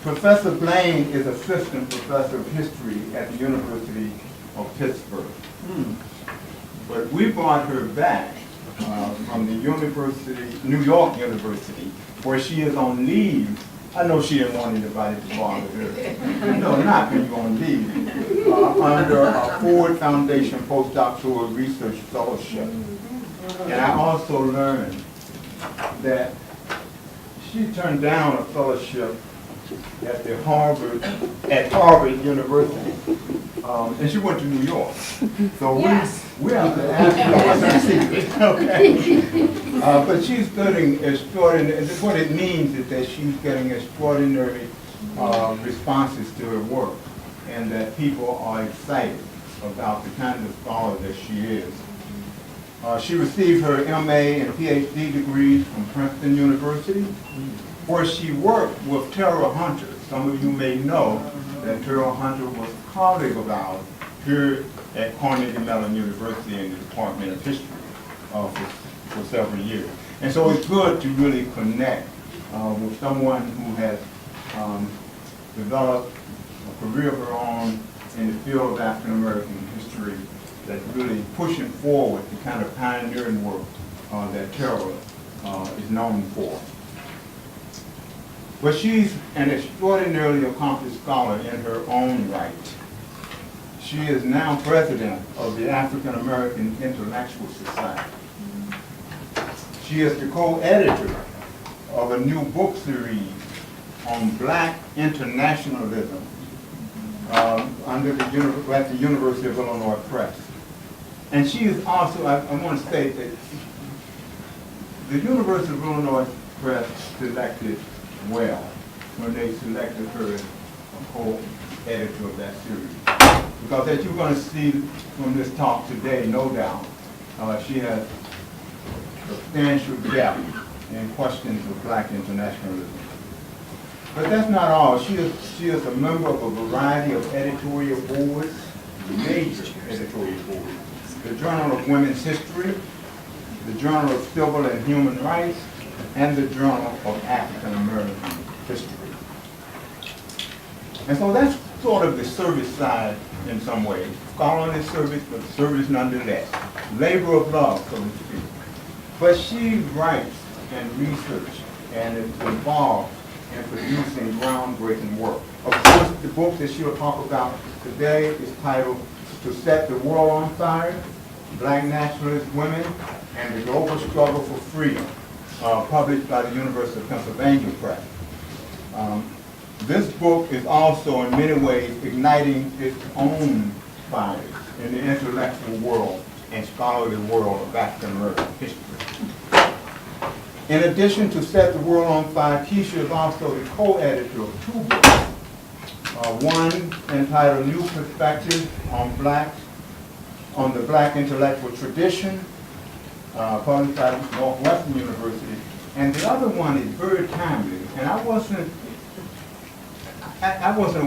Professor Blain is assistant professor of history at the University of Pittsburgh. But we brought her back from the University, New York University, where she is on leave. I know she didn't want anybody to bother her. No, not when you're on leave. Under a Ford Foundation postdoctoral research fellowship. And I also learned that she turned down a fellowship at Harvard University, and she went to New York. So yes. we have to ask her what's her secret, okay? But she's getting extraordinary. What it means is that she's getting extraordinary responses to her work, and that people are excited about the kind of scholar that she is. She received her MA and PhD degrees from Princeton University, where she worked with Terrell Hunter. Some of you may know that Terrell Hunter was a colleague of ours here at Carnegie Mellon University in the Department of History for several years. And so it's good to really connect with someone who has developed a career of her own in the field of African American history that's really pushing forward the kind of pioneering work that Terrell is known for. But she's an extraordinarily accomplished scholar in her own right. She is now president of the African American Intellectual Society. She is the co-editor of a new book series on Black internationalism at the University of Illinois Press. And she is also, I want to state that the University of Illinois Press selected well when they selected her as a co-editor of that series. Because as you're going to see from this talk today, no doubt, she has substantial depth in questions of Black internationalism. But that's not all. She is a member of a variety of editorial boards, major editorial boards. The Journal of Women's History, the Journal of Civil and Human Rights, and the Journal of African American History. And so that's sort of the service side in some ways. Scholarly service, but service nonetheless. Labor of love, so to speak. But she writes and researches and is involved in producing groundbreaking work. Of course, the book that she'll talk about today is titled To Set the World on Fire, Black Nationalist Women and the Global Struggle for Freedom, published by the University of Pennsylvania Press. This book is also in many ways igniting its own fires in the intellectual world and scholarly world of African American history. In addition to Set the World on Fire, Keisha is also the co-editor of two books. One entitled New Perspectives on the Black Intellectual Tradition, published by Northwestern University. And the other one is very timely. And I wasn't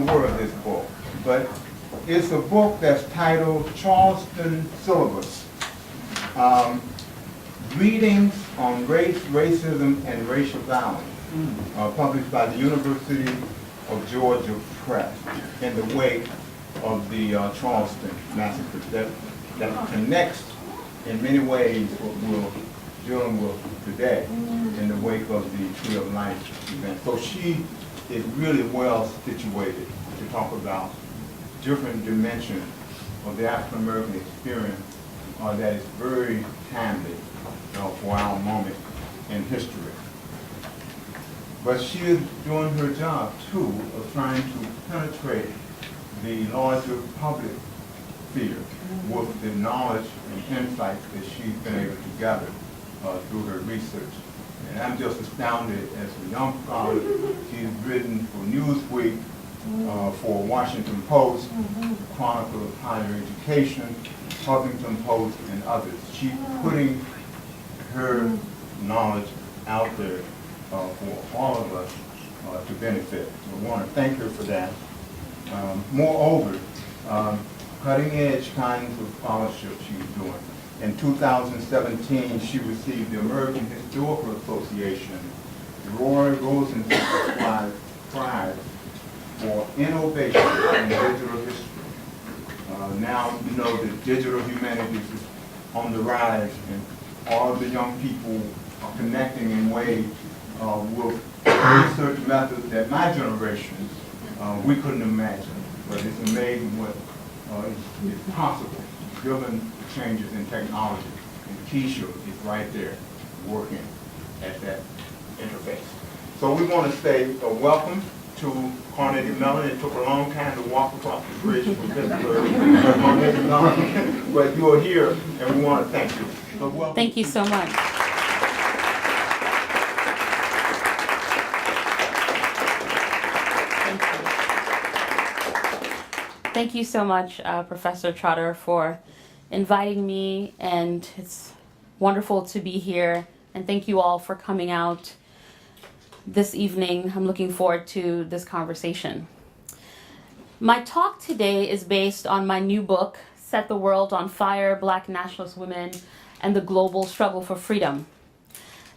aware of this book, but it's a book that's titled Charleston Syllabus. Readings on Race, Racism, and Racial Violence, published by the University of Georgia Press in the wake of the Charleston massacre that connects in many ways what we're dealing with today in the wake of the Tree of Life event. So she is really well situated to talk about different dimensions of the African American experience that is very timely for our moment in history. But she is doing her job too of trying to penetrate the larger public sphere with the knowledge and insights that she's been able to gather through her research. And I'm just astounded as a young scholar. She's written for Newsweek, for Washington Post, the Chronicle of Higher Education, Huffington Post, and others. She's putting her knowledge out there for all of us to benefit. So I want to thank her for that. Moreover, cutting-edge kinds of scholarship she's doing. In 2017, she received the American Historical Association Roy Rosenthal Prize for Innovation in Digital History. Now you know that digital humanities is on the rise, and all the young people are connecting in ways with research methods that my generation we couldn't imagine. But it's amazing what is possible given the changes in technology. And Keisha is right there working at that interface. So we want to say welcome to Carnegie Mellon. It took a long time to walk across the bridge from Pittsburgh to Carnegie Mellon, but you are here, and we want to thank you. So welcome. Thank you so much. Thank you so much, Professor Trotter, for inviting me, and it's wonderful to be here. And thank you all for coming out this evening. I'm looking forward to this conversation. My talk today is based on my new book, Set the World on Fire: Black Nationalist Women and the Global Struggle for Freedom.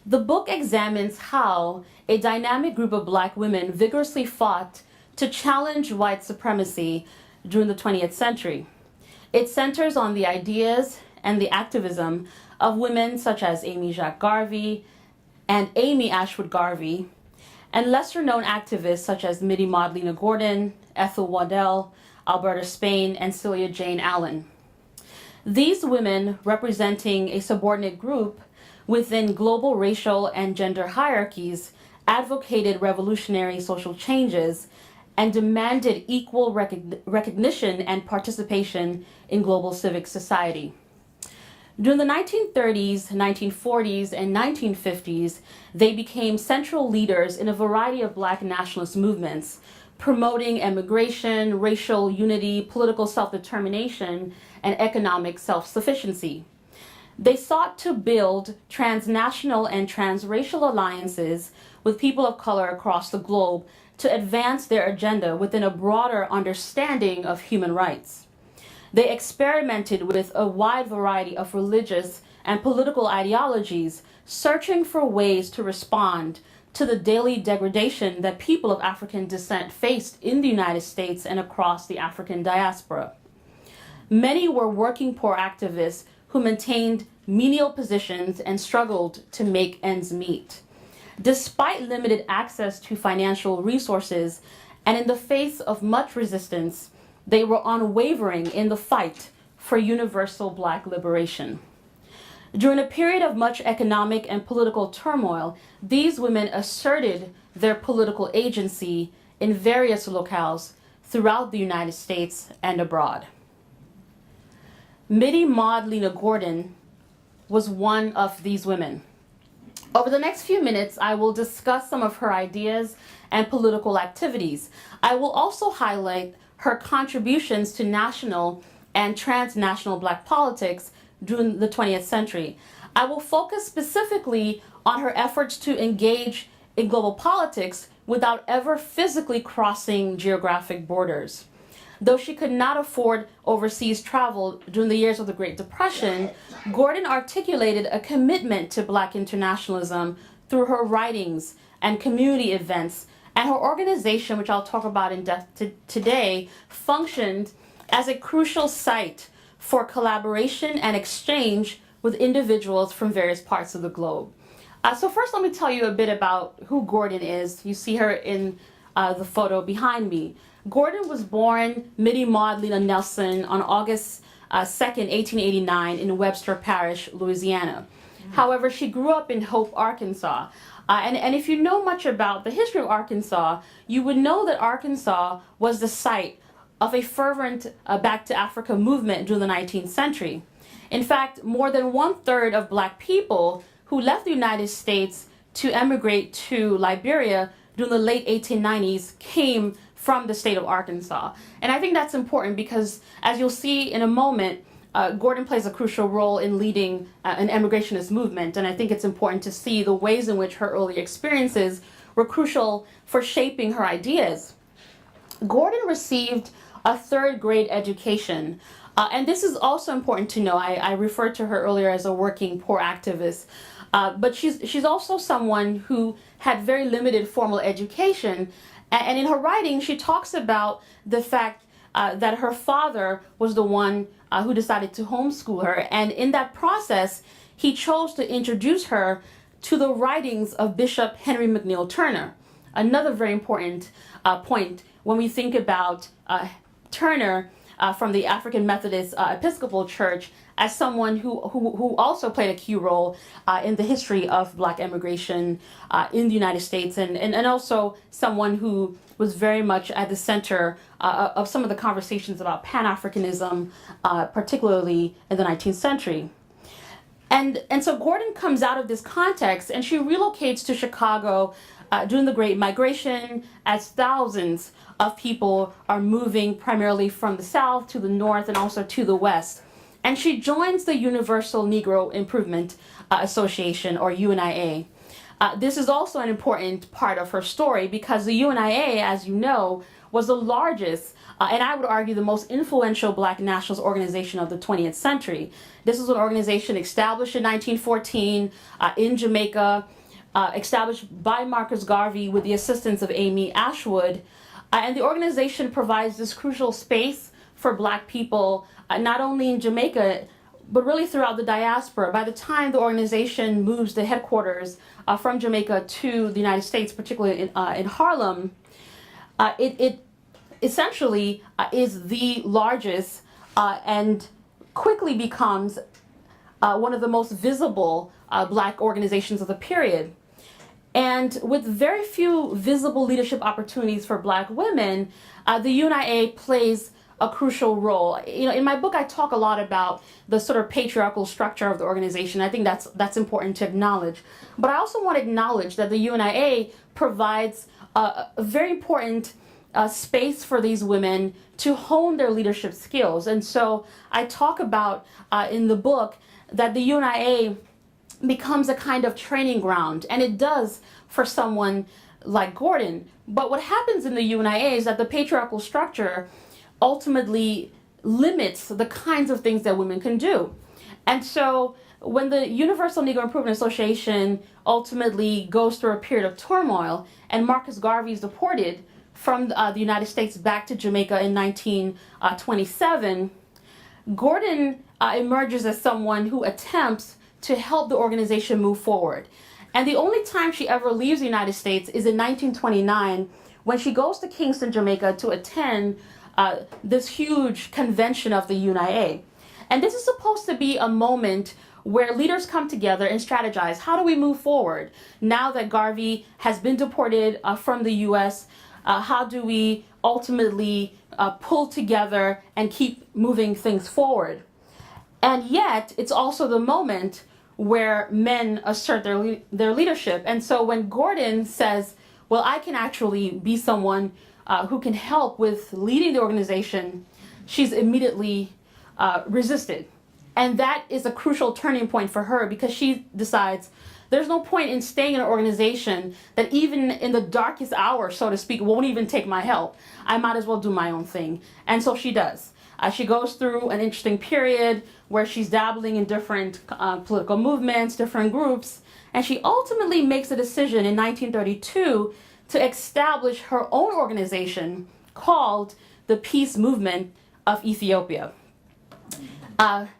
The book examines how a dynamic group of Black women vigorously fought to challenge white supremacy during the 20th century. It centers on the ideas and the activism of women such as Amy Jacques Garvey and Amy Ashwood Garvey, and lesser-known activists such as Mittie Maudlina Gordon, Ethel Waddell, Alberta Spain, and Celia Jane Allen. These women, representing a subordinate group within global racial and gender hierarchies, advocated revolutionary social changes and demanded equal recognition and participation in global civic society. During the 1930s, 1940s, and 1950s, they became central leaders in a variety of Black nationalist movements, promoting immigration, racial unity, political self-determination, and economic self-sufficiency. They sought to build transnational and transracial alliances with people of color across the globe to advance their agenda within a broader understanding of human rights. They experimented with a wide variety of religious and political ideologies, searching for ways to respond to the daily degradation that people of African descent faced in the United States and across the African diaspora. Many were working poor activists who maintained menial positions and struggled to make ends meet. Despite limited access to financial resources and in the face of much resistance, they were unwavering in the fight for universal Black liberation. During a period of much economic and political turmoil, these women asserted their political agency in various locales throughout the United States and abroad. Mittie Maudlina Gordon was one of these women. Over the next few minutes, I will discuss some of her ideas and political activities. I will also highlight her contributions to national and transnational Black politics during the 20th century. I will focus specifically on her efforts to engage in global politics without ever physically crossing geographic borders. Though she could not afford overseas travel during the years of the Great Depression, Gordon articulated a commitment to Black internationalism through her writings and community events, and her organization, which I'll talk about in depth today, functioned as a crucial site for collaboration and exchange with individuals from various parts of the globe. So first, let me tell you a bit about who Gordon is. You see her in the photo behind me. Gordon was born Mittie Maudlina Nelson on August 2nd, 1889 in Webster Parish, Louisiana. However, she grew up in Hope, Arkansas. And if you know much about the history of Arkansas, you would know that Arkansas was the site of a fervent Back to Africa movement during the 19th century. In fact, more than 1/3 of Black people who left the United States to emigrate to Liberia during the late 1890s came from the state of Arkansas. And I think that's important because, as you'll see in a moment, Gordon plays a crucial role in leading an emigrationist movement. And I think it's important to see the ways in which her early experiences were crucial for shaping her ideas. Gordon received a third-grade education. And this is also important to know. I referred to her earlier as a working poor activist. But she's also someone who had very limited formal education. And in her writing, she talks about the fact that her father was the one who decided to homeschool her. And in that process, he chose to introduce her to the writings of Bishop Henry McNeill Turner. Another very important point when we think about Turner from the African Methodist Episcopal Church as someone who also played a key role in the history of Black immigration in the United States, and also someone who was very much at the center of some of the conversations about Pan-Africanism, particularly in the 19th century. And so Gordon comes out of this context, and she relocates to Chicago during the Great Migration, as thousands of people are moving primarily from the South to the North and also to the West. And she joins the Universal Negro Improvement Association, or UNIA. This is also an important part of her story because the UNIA, as you know, was the largest and I would argue the most influential Black nationalist organization of the 20th century. This was an organization established in 1914 in Jamaica, established by Marcus Garvey with the assistance of Amy Ashwood. And the organization provides this crucial space for Black people, not only in Jamaica, but really throughout the diaspora. By the time the organization moves the headquarters from Jamaica to the United States, particularly in Harlem, it essentially is the largest and quickly becomes one of the most visible Black organizations of the period. And with very few visible leadership opportunities for Black women, the UNIA plays a crucial role. You know, in my book, I talk a lot about the sort of patriarchal structure of the organization. I think that's important to acknowledge. But I also want to acknowledge that the UNIA provides a very important space for these women to hone their leadership skills. And so I talk about in the book that the UNIA becomes a kind of training ground, and it does for someone like Gordon. But what happens in the UNIA is that the patriarchal structure ultimately limits the kinds of things that women can do. And so when the Universal Negro Improvement Association ultimately goes through a period of turmoil and Marcus Garvey is deported from the United States back to Jamaica in 1927, Gordon emerges as someone who attempts to help the organization move forward. And the only time she ever leaves the United States is in 1929 when she goes to Kingston, Jamaica to attend this huge convention of the UNIA. And this is supposed to be a moment where leaders come together and strategize. How do we move forward? Now that Garvey has been deported from the US, how do we ultimately pull together and keep moving things forward? And yet, it's also the moment where men assert their leadership. And so when Gordon says, well, I can actually be someone who can help with leading the organization, she's immediately resisted. And that is a crucial turning point for her because she decides there's no point in staying in an organization that even in the darkest hour, so to speak, won't even take my help. I might as well do my own thing. And so she does. She goes through an interesting period where she's dabbling in different political movements, different groups, and she ultimately makes a decision in 1932 to establish her own organization called the Peace Movement of Ethiopia.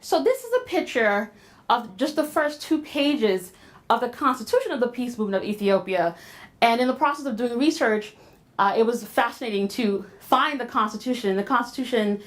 So this is a picture of just the first 2 pages of the Constitution of the Peace Movement of Ethiopia. And in the process of doing research, it was fascinating to find the Constitution. The Constitution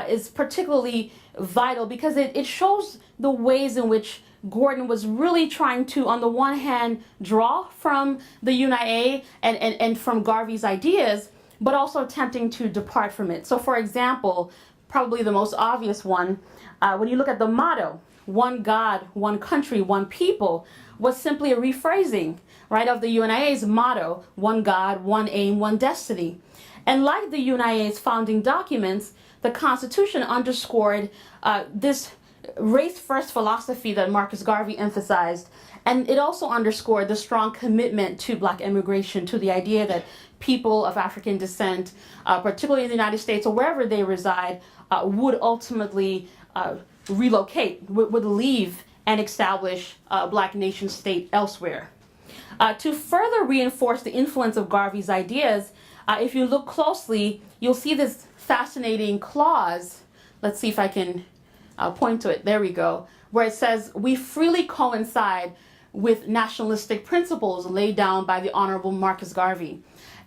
is particularly vital because it shows the ways in which Gordon was really trying to, on the one hand, draw from the UNIA and from Garvey's ideas, but also attempting to depart from it. So for example, probably the most obvious one, when you look at the motto, one God, one country, one people, was simply a rephrasing, right, of the UNIA's motto, one God, one aim, one destiny. And like the UNIA's founding documents, the Constitution underscored this race-first philosophy that Marcus Garvey emphasized, and it also underscored the strong commitment to Black immigration, to the idea that people of African descent, particularly in the United States or wherever they reside, would ultimately relocate, would leave and establish a black nation state elsewhere. To further reinforce the influence of Garvey's ideas, if you look closely, you'll see this fascinating clause. Let's see if I can point to it. There we go. Where it says, "We freely coincide with nationalistic principles laid down by the Honorable Marcus Garvey."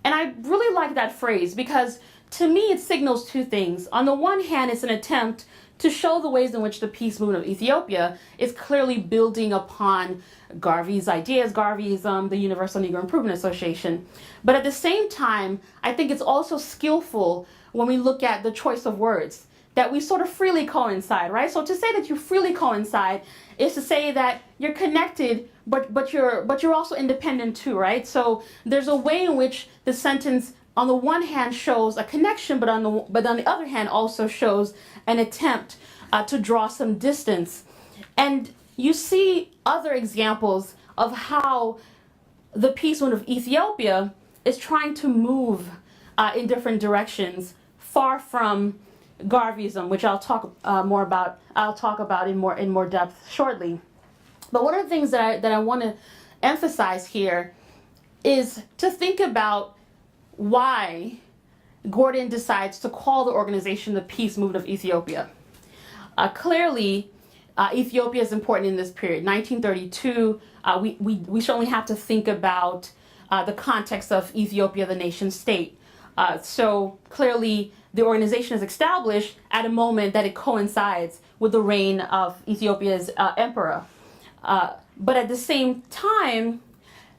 And I really like that phrase because to me it signals two things. On the one hand, it's an attempt to show the ways in which the peace movement of Ethiopia is clearly building upon Garvey's ideas, Garveyism, the Universal Negro Improvement Association. But at the same time, I think it's also skillful when we look at the choice of words, that we sort of freely coincide, right? So to say that you freely coincide is to say that you're connected, but you're also independent too, right? So there's a way in which the sentence on the one hand shows a connection, but on the other hand also shows an attempt to draw some distance. And you see other examples of how the peace movement of Ethiopia is trying to move in different directions, far from Garveyism, which I'll talk about in more depth shortly. But one of the things that I want to emphasize here is to think about why Gordon decides to call the organization the Peace Movement of Ethiopia. Clearly, Ethiopia is important in this period. 1932, we certainly have to think about the context of Ethiopia, the nation state. So clearly, the organization is established at a moment that it coincides with the reign of Ethiopia's emperor. But at the same time,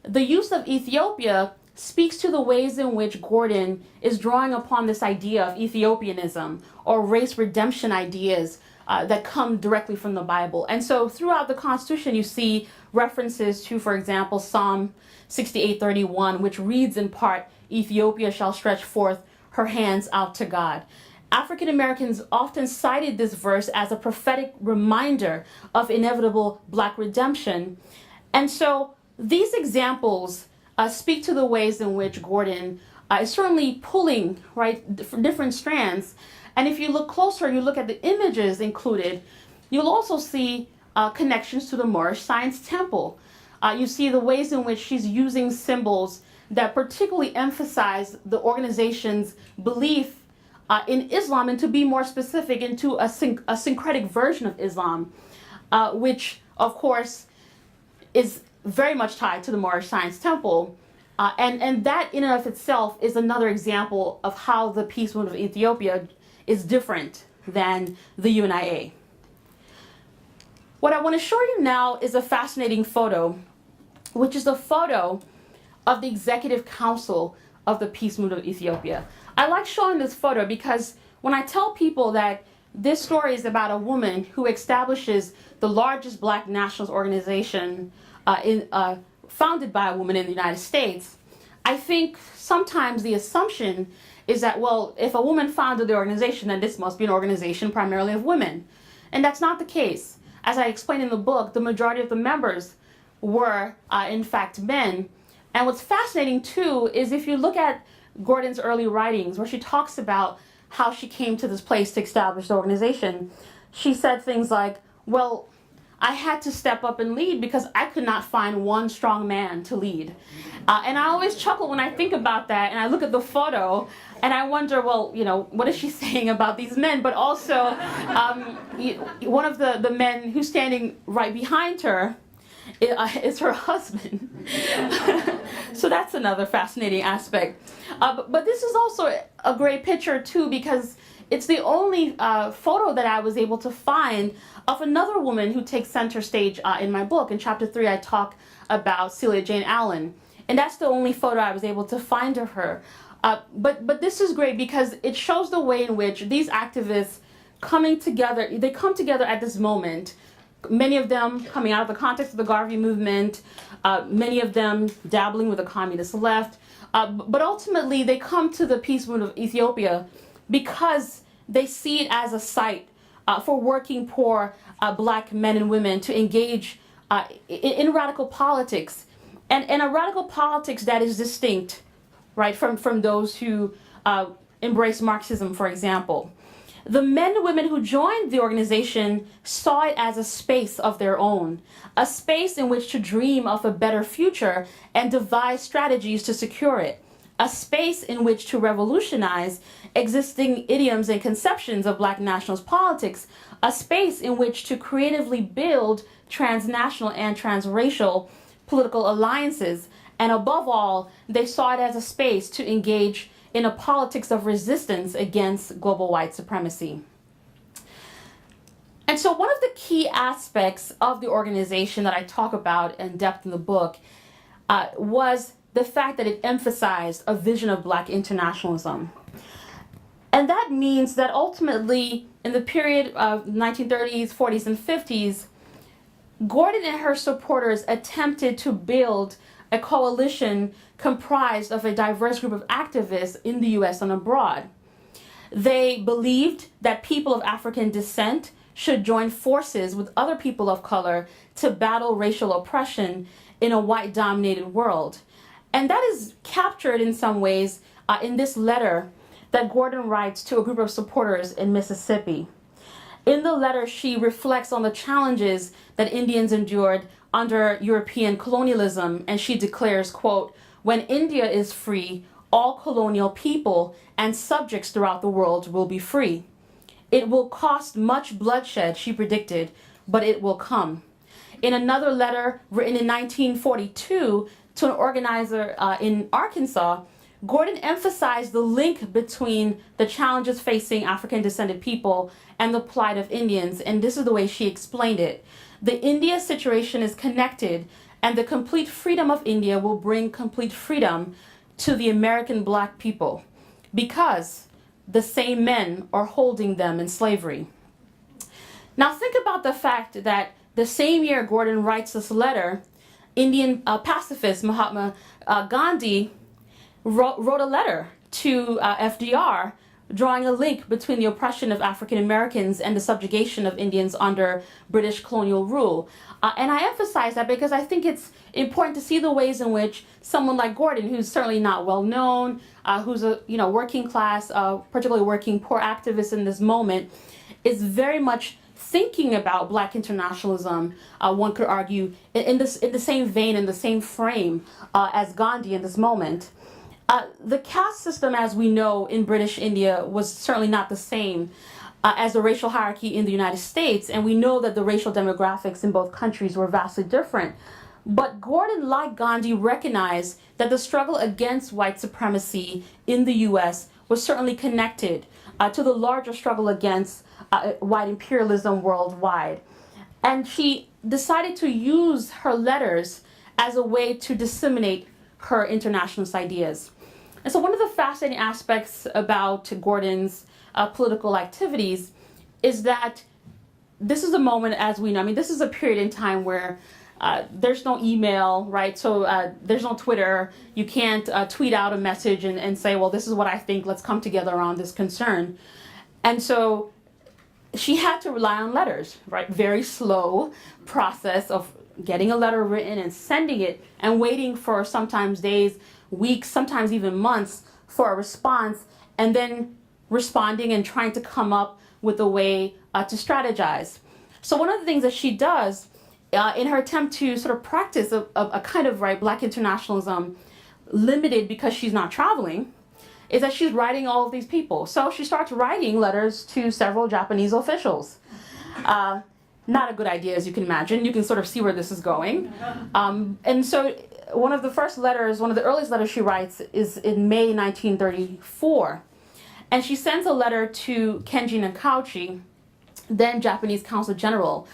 the use of Ethiopia speaks to the ways in which Gordon is drawing upon this idea of Ethiopianism or race redemption ideas that come directly from the Bible. And so throughout the Constitution, you see references to, for example, Psalm 68:31, which reads in part, "Ethiopia shall stretch forth her hands out to God." African Americans often cited this verse as a prophetic reminder of inevitable black redemption. And so these examples speak to the ways in which Gordon is certainly pulling, right, different strands. And if you look closer, you look at the images included, you'll also see connections to the Moorish Science Temple. You see the ways in which she's using symbols that particularly emphasize the organization's belief in Islam, and to be more specific, into a syncretic version of Islam, which, of course, is very much tied to the Moorish Science Temple. And that in and of itself is another example of how the peace movement of Ethiopia is different than the UNIA. What I want to show you now is a fascinating photo, which is a photo of the Executive Council of the Peace Movement of Ethiopia. I like showing this photo because when I tell people that this story is about a woman who establishes the largest black nationalist organization founded by a woman in the United States, I think sometimes the assumption is that, well, if a woman founded the organization, then this must be an organization primarily of women. And that's not the case. As I explained in the book, the majority of the members were, in fact, men. And what's fascinating, too, is if you look at Gordon's early writings, where she talks about how she came to this place to establish the organization, she said things like, well, I had to step up and lead because I could not find one strong man to lead. And I always chuckle when I think about that, and I look at the photo, and I wonder, well, you know, what is she saying about these men? But also, one of the men who's standing right behind her is her husband. So that's another fascinating aspect. But this is also a great picture, too, because it's the only photo that I was able to find of another woman who takes center stage in my book. In chapter 3, I talk about Celia Jane Allen. And that's the only photo I was able to find of her. But this is great because it shows the way in which these activists coming together, they come together at this moment. Many of them coming out of the context of the Garvey movement, many of them dabbling with the communist left. But ultimately, they come to the peace movement of Ethiopia because they see it as a site for working poor black men and women to engage in radical politics. And a radical politics that is distinct, right, from those who embrace Marxism, for example. The men and women who joined the organization saw it as a space of their own, a space in which to dream of a better future and devise strategies to secure it, a space in which to revolutionize existing idioms and conceptions of Black nationalist politics, a space in which to creatively build transnational and transracial political alliances, and above all, they saw it as a space to engage in a politics of resistance against global white supremacy. And so one of the key aspects of the organization that I talk about in depth in the book was the fact that it emphasized a vision of Black internationalism. And that means that ultimately, in the period of 1930s, 40s, and 50s, Gordon and her supporters attempted to build a coalition comprised of a diverse group of activists in the US and abroad. They believed that people of African descent should join forces with other people of color to battle racial oppression in a white-dominated world. And that is captured in some ways in this letter that Gordon writes to a group of supporters in Mississippi. In the letter, she reflects on the challenges that Indians endured under European colonialism, and she declares, quote, "When India is free, all colonial people and subjects throughout the world will be free. It will cost much bloodshed," she predicted, "but it will come." In another letter written in 1942 to an organizer in Arkansas, Gordon emphasized the link between the challenges facing African-descended people and the plight of Indians, and this is the way she explained it. The India situation is connected, and the complete freedom of India will bring complete freedom to the American Black people, because the same men are holding them in slavery. Now think about the fact that the same year Gordon writes this letter, Indian pacifist Mahatma Gandhi wrote a letter to FDR drawing a link between the oppression of African Americans and the subjugation of Indians under British colonial rule. And I emphasize that because I think it's important to see the ways in which someone like Gordon, who's certainly not well known, who's a working class, particularly working poor activist in this moment, is very much thinking about Black internationalism, one could argue, in the same vein, in the same frame as Gandhi in this moment. The caste system, as we know, in British India was certainly not the same as the racial hierarchy in the United States, and we know that the racial demographics in both countries were vastly different. But Gordon, like Gandhi, recognized that the struggle against white supremacy in the US was certainly connected to the larger struggle against white imperialism worldwide. And she decided to use her letters as a way to disseminate her internationalist ideas. And so one of the fascinating aspects about Gordon's political activities is that this is a moment, as we know, this is a period in time where there's no email, right? So there's no Twitter. You can't tweet out a message and say, well, this is what I think, let's come together on this concern. And so she had to rely on letters, right? Very slow process of getting a letter written and sending it and waiting for sometimes days, weeks, sometimes even months for a response, and then responding and trying to come up with a way to strategize. So one of the things that she does in her attempt to sort of practice a kind of Black internationalism, limited because she's not traveling, is that she's writing all of these people. So she starts writing letters to several Japanese officials. Not a good idea, as you can imagine. You can sort of see where this is going. And so one of the earliest letters she writes is in May 1934. And she sends a letter to Kenji Nakauchi, then Japanese Consul General,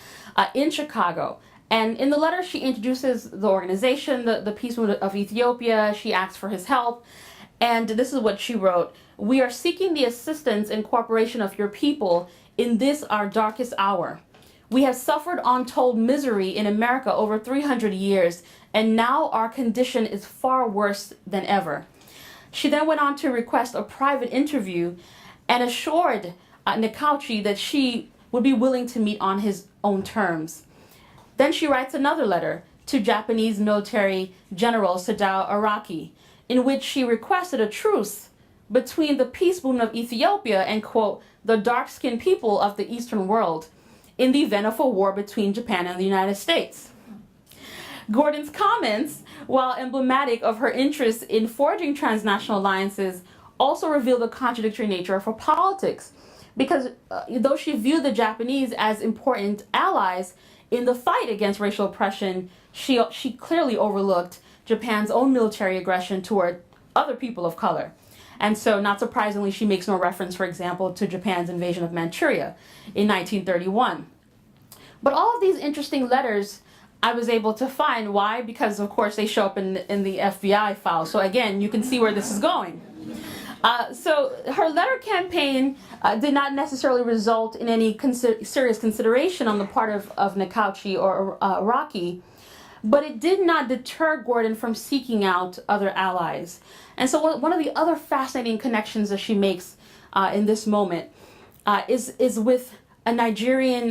in Chicago. And in the letter, she introduces the organization, the Peace Movement of Ethiopia. She asks for his help. And this is what she wrote: "We are seeking the assistance and cooperation of your people in this our darkest hour. We have suffered untold misery in America over 300 years, and now our condition is far worse than ever." She then went on to request a private interview and assured Nakauchi that she would be willing to meet on his own terms. Then she writes another letter to Japanese military General Sadao Araki, in which she requested a truce between the peace movement of Ethiopia and, quote, the dark-skinned people of the Eastern world in the event of a war between Japan and the United States. Gordon's comments, while emblematic of her interest in forging transnational alliances, also reveal the contradictory nature of her politics, because though she viewed the Japanese as important allies in the fight against racial oppression, she clearly overlooked Japan's own military aggression toward other people of color. And so, not surprisingly, she makes no reference, for example, to Japan's invasion of Manchuria in 1931. But all of these interesting letters I was able to find. Why? Because, of course, they show up in the FBI file. So, again, you can see where this is going. So her letter campaign did not necessarily result in any serious consideration on the part of Nakauchi or Araki, but it did not deter Gordon from seeking out other allies. And so one of the other fascinating connections that she makes in this moment is with a Nigerian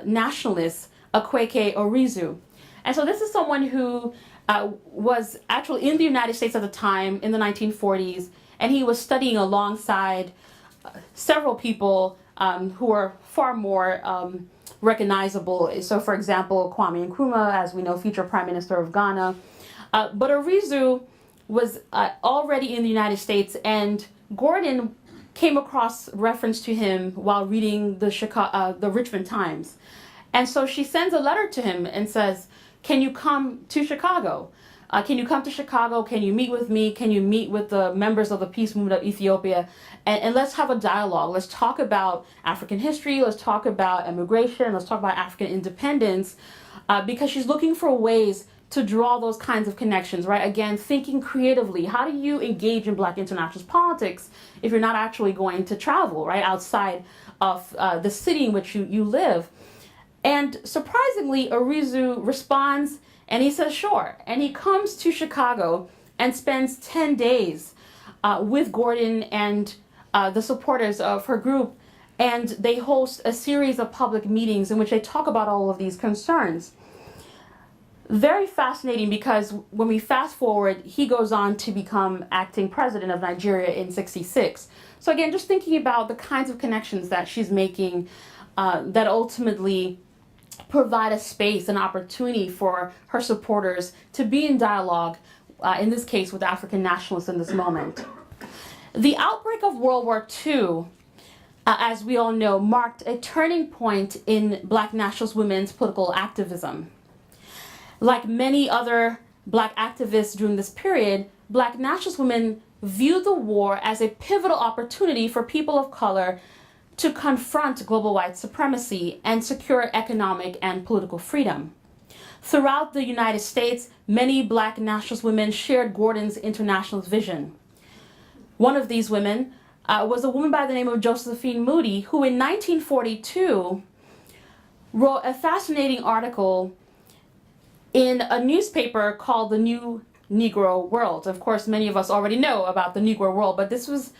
nationalist, Akweke Orizu. And so this is someone who was actually in the United States at the time in the 1940s, and he was studying alongside several people who were far more recognizable. So, for example, Kwame Nkrumah, as we know, future Prime Minister of Ghana. But Orizu was already in the United States, and Gordon came across reference to him while reading the Richmond Times. And so she sends a letter to him and says, can you come to Chicago? Can you come to Chicago? Can you meet with me? Can you meet with the members of the peace movement of Ethiopia? And let's have a dialogue. Let's talk about African history. Let's talk about immigration. Let's talk about African independence. Because she's looking for ways to draw those kinds of connections, right? Again, thinking creatively. How do you engage in Black internationalist politics if you're not actually going to travel, right? Outside of the city in which you live. And surprisingly, Orizu responds, and he says, sure. And he comes to Chicago and spends 10 days with Gordon and the supporters of her group. And they host a series of public meetings in which they talk about all of these concerns. Very fascinating, because when we fast forward, he goes on to become acting president of Nigeria in '66. So again, just thinking about the kinds of connections that she's making that ultimately provide a space, an opportunity for her supporters to be in dialogue, in this case with African nationalists in this moment. The outbreak of World War II, as we all know, marked a turning point in Black nationalist women's political activism. Like many other Black activists during this period, Black nationalist women viewed the war as a pivotal opportunity for people of color to confront global white supremacy and secure economic and political freedom. Throughout the United States, many Black nationalist women shared Gordon's internationalist vision. One of these women was a woman by the name of Josephine Moody, who in 1942 wrote a fascinating article in a newspaper called The New Negro World. Of course, many of us already know about the Negro World, but this was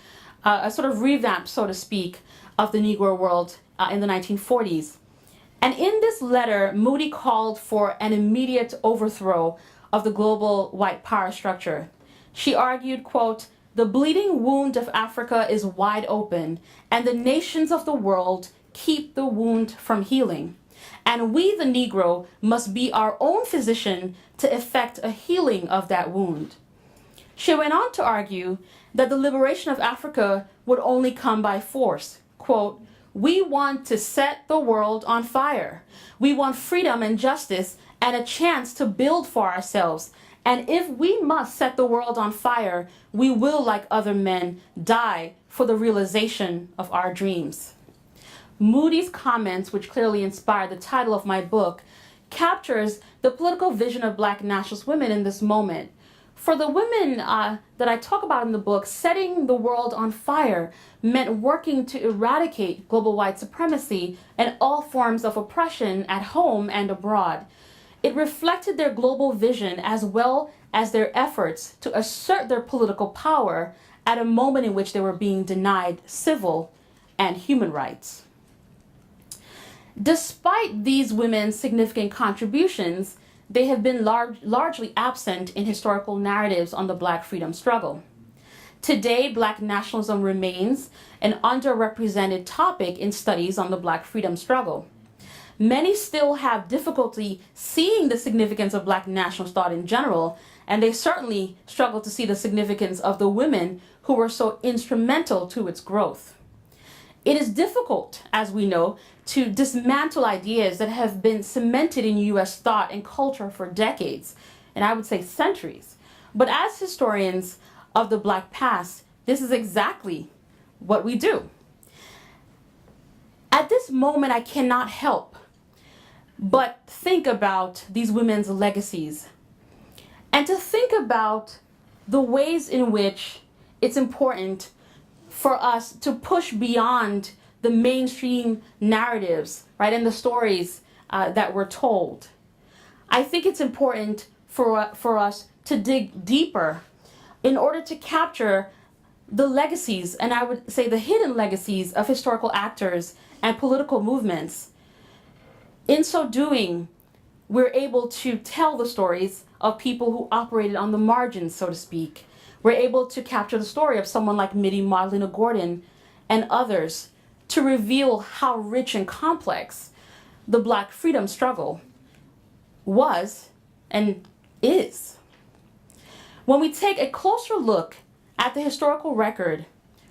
a sort of revamp, so to speak, of the Negro World in the 1940s. And in this letter, Moody called for an immediate overthrow of the global white power structure. She argued, quote, "The bleeding wound of Africa is wide open, and the nations of the world keep the wound from healing. And we, the Negro, must be our own physician to effect a healing of that wound." She went on to argue that the liberation of Africa would only come by force. Quote, "We want to set the world on fire. We want freedom and justice and a chance to build for ourselves. And if we must set the world on fire, we will, like other men, die for the realization of our dreams." Moody's comments, which clearly inspired the title of my book, captures the political vision of Black nationalist women in this moment. For the women that I talk about in the book, setting the world on fire meant working to eradicate global white supremacy and all forms of oppression at home and abroad. It reflected their global vision as well as their efforts to assert their political power at a moment in which they were being denied civil and human rights. Despite these women's significant contributions, they have been largely absent in historical narratives on the Black freedom struggle. Today, Black nationalism remains an underrepresented topic in studies on the Black freedom struggle. Many still have difficulty seeing the significance of Black nationalist thought in general, and they certainly struggle to see the significance of the women who were so instrumental to its growth. It is difficult, as we know, to dismantle ideas that have been cemented in U.S. thought and culture for decades, and I would say centuries. But as historians of the Black past, this is exactly what we do. At this moment, I cannot help but think about these women's legacies and to think about the ways in which it's important for us to push beyond the mainstream narratives, right, and the stories that we're told. I think it's important for us to dig deeper in order to capture the legacies, and I would say the hidden legacies of historical actors and political movements. In so doing, we're able to tell the stories of people who operated on the margins, so to speak. We're able to capture the story of someone like Mittie Magdalena Gordon and others to reveal how rich and complex the Black freedom struggle was and is. When we take a closer look at the historical record,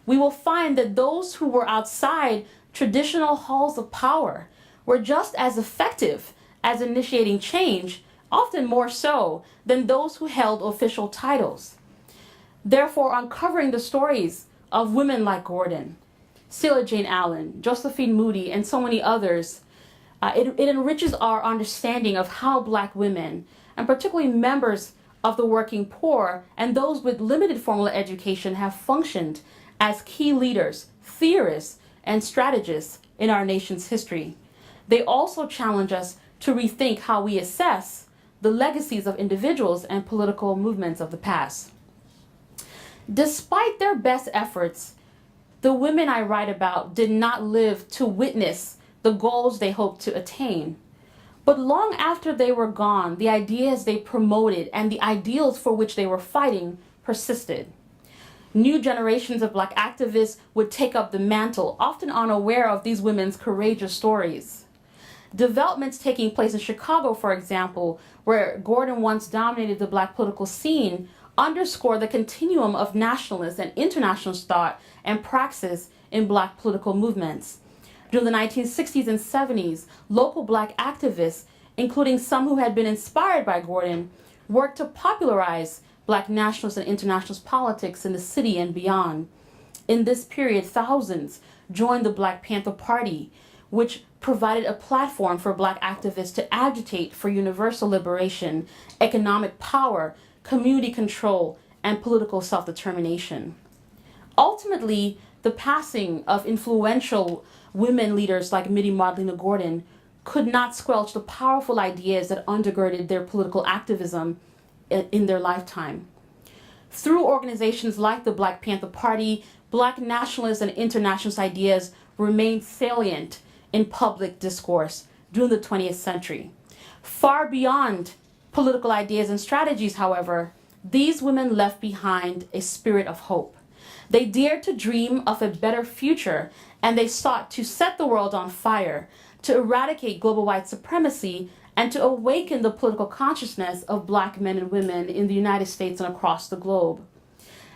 we will find that those who were outside traditional halls of power were just as effective as initiating change, often more so than those who held official titles. Therefore, uncovering the stories of women like Gordon, Celia Jane Allen, Josephine Moody, and so many others, it enriches our understanding of how Black women, and particularly members of the working poor and those with limited formal education, have functioned as key leaders, theorists, and strategists in our nation's history. They also challenge us to rethink how we assess the legacies of individuals and political movements of the past. Despite their best efforts, the women I write about did not live to witness the goals they hoped to attain. But long after they were gone, the ideas they promoted and the ideals for which they were fighting persisted. New generations of Black activists would take up the mantle, often unaware of these women's courageous stories. Developments taking place in Chicago, for example, where Gordon once dominated the Black political scene, underscore the continuum of nationalist and internationalist thought and praxis in Black political movements. During the 1960s and 70s, local Black activists, including some who had been inspired by Gordon, worked to popularize Black nationalist and internationalist politics in the city and beyond. In this period, thousands joined the Black Panther Party, which provided a platform for Black activists to agitate for universal liberation, economic power, community control, and political self-determination. Ultimately, the passing of influential women leaders like Mittie Magdalena Gordon could not squelch the powerful ideas that undergirded their political activism in their lifetime. Through organizations like the Black Panther Party, Black nationalist and internationalist ideas remained salient in public discourse during the 20th century. Far beyond political ideas and strategies, however, these women left behind a spirit of hope. They dared to dream of a better future, and they sought to set the world on fire, to eradicate global white supremacy, and to awaken the political consciousness of Black men and women in the United States and across the globe.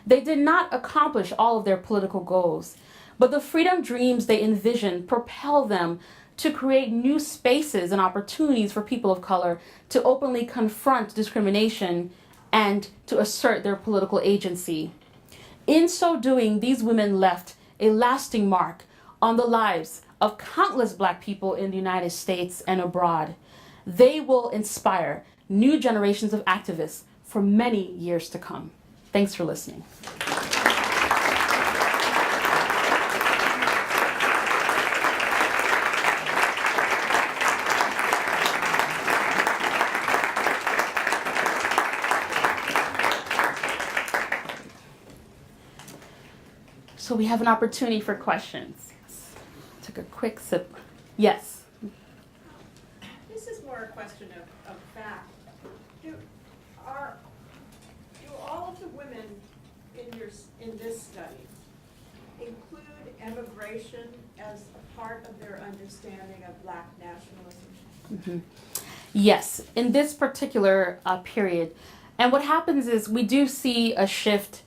They did not accomplish all of their political goals, but the freedom dreams they envisioned propelled them to create new spaces and opportunities for people of color to openly confront discrimination and to assert their political agency. In so doing, these women left a lasting mark on the lives of countless Black people in the United States and abroad. They will inspire new generations of activists for many years to come. Thanks for listening. So we have an opportunity for questions. Took a quick sip. Yes. This is more a question of fact. Do all of the women in this studies include immigration as a part of their understanding of Black nationalism? Yes, in this particular period. And what happens is we do see a shift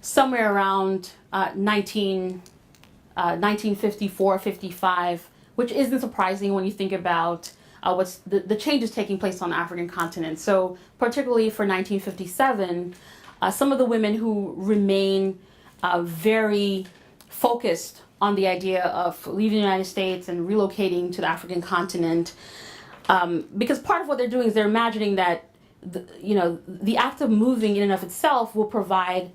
somewhere around 1954, 55, which isn't surprising when you think about what's the changes taking place on the African continent. So particularly for 1957, some of the women who remain very focused on the idea of leaving the United States and relocating to the African continent, because part of what they're doing is they're imagining that the act of moving in and of itself will provide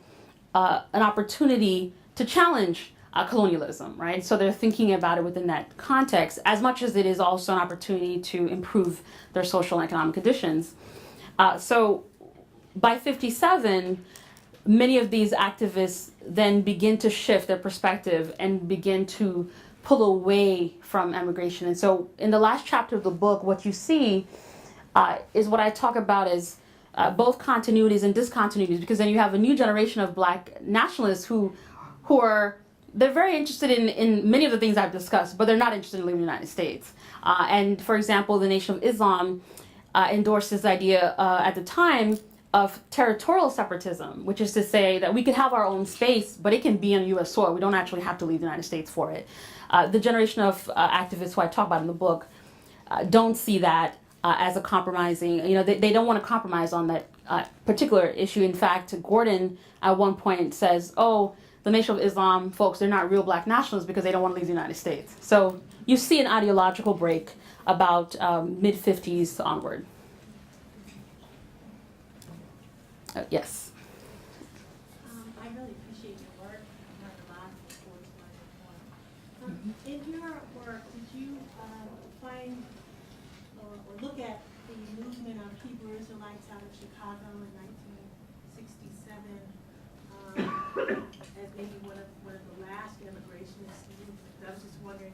an opportunity to challenge colonialism, right? So they're thinking about it within that context, as much as it is also an opportunity to improve their social and economic conditions. So by 57, many of these activists then begin to shift their perspective and begin to pull away from emigration. And so in the last chapter of the book, what you see is what I talk about as both continuities and discontinuities, because then you have a new generation of Black nationalists who are, they're very interested in many of the things I've discussed, but they're not interested in leaving the United States. And for example, the Nation of Islam endorsed this idea at the time of territorial separatism, which is to say that we could have our own space, but it can be on U.S. soil. We don't actually have to leave the United States for it. The generation of activists who I talk about in the book don't see that as a compromising, they don't want to compromise on that particular issue. In fact, Gordon at one point says, oh, the Nation of Islam folks, they're not real Black nationalists because they don't want to leave the United States. So you see an ideological break about mid-50s onward. Yes. I really appreciate your work. I learned a lot before this. In your work, did you find or look at the movement of Hebrew Israelites out of Chicago in 1967 as maybe one of the last immigrationist movements? I was just wondering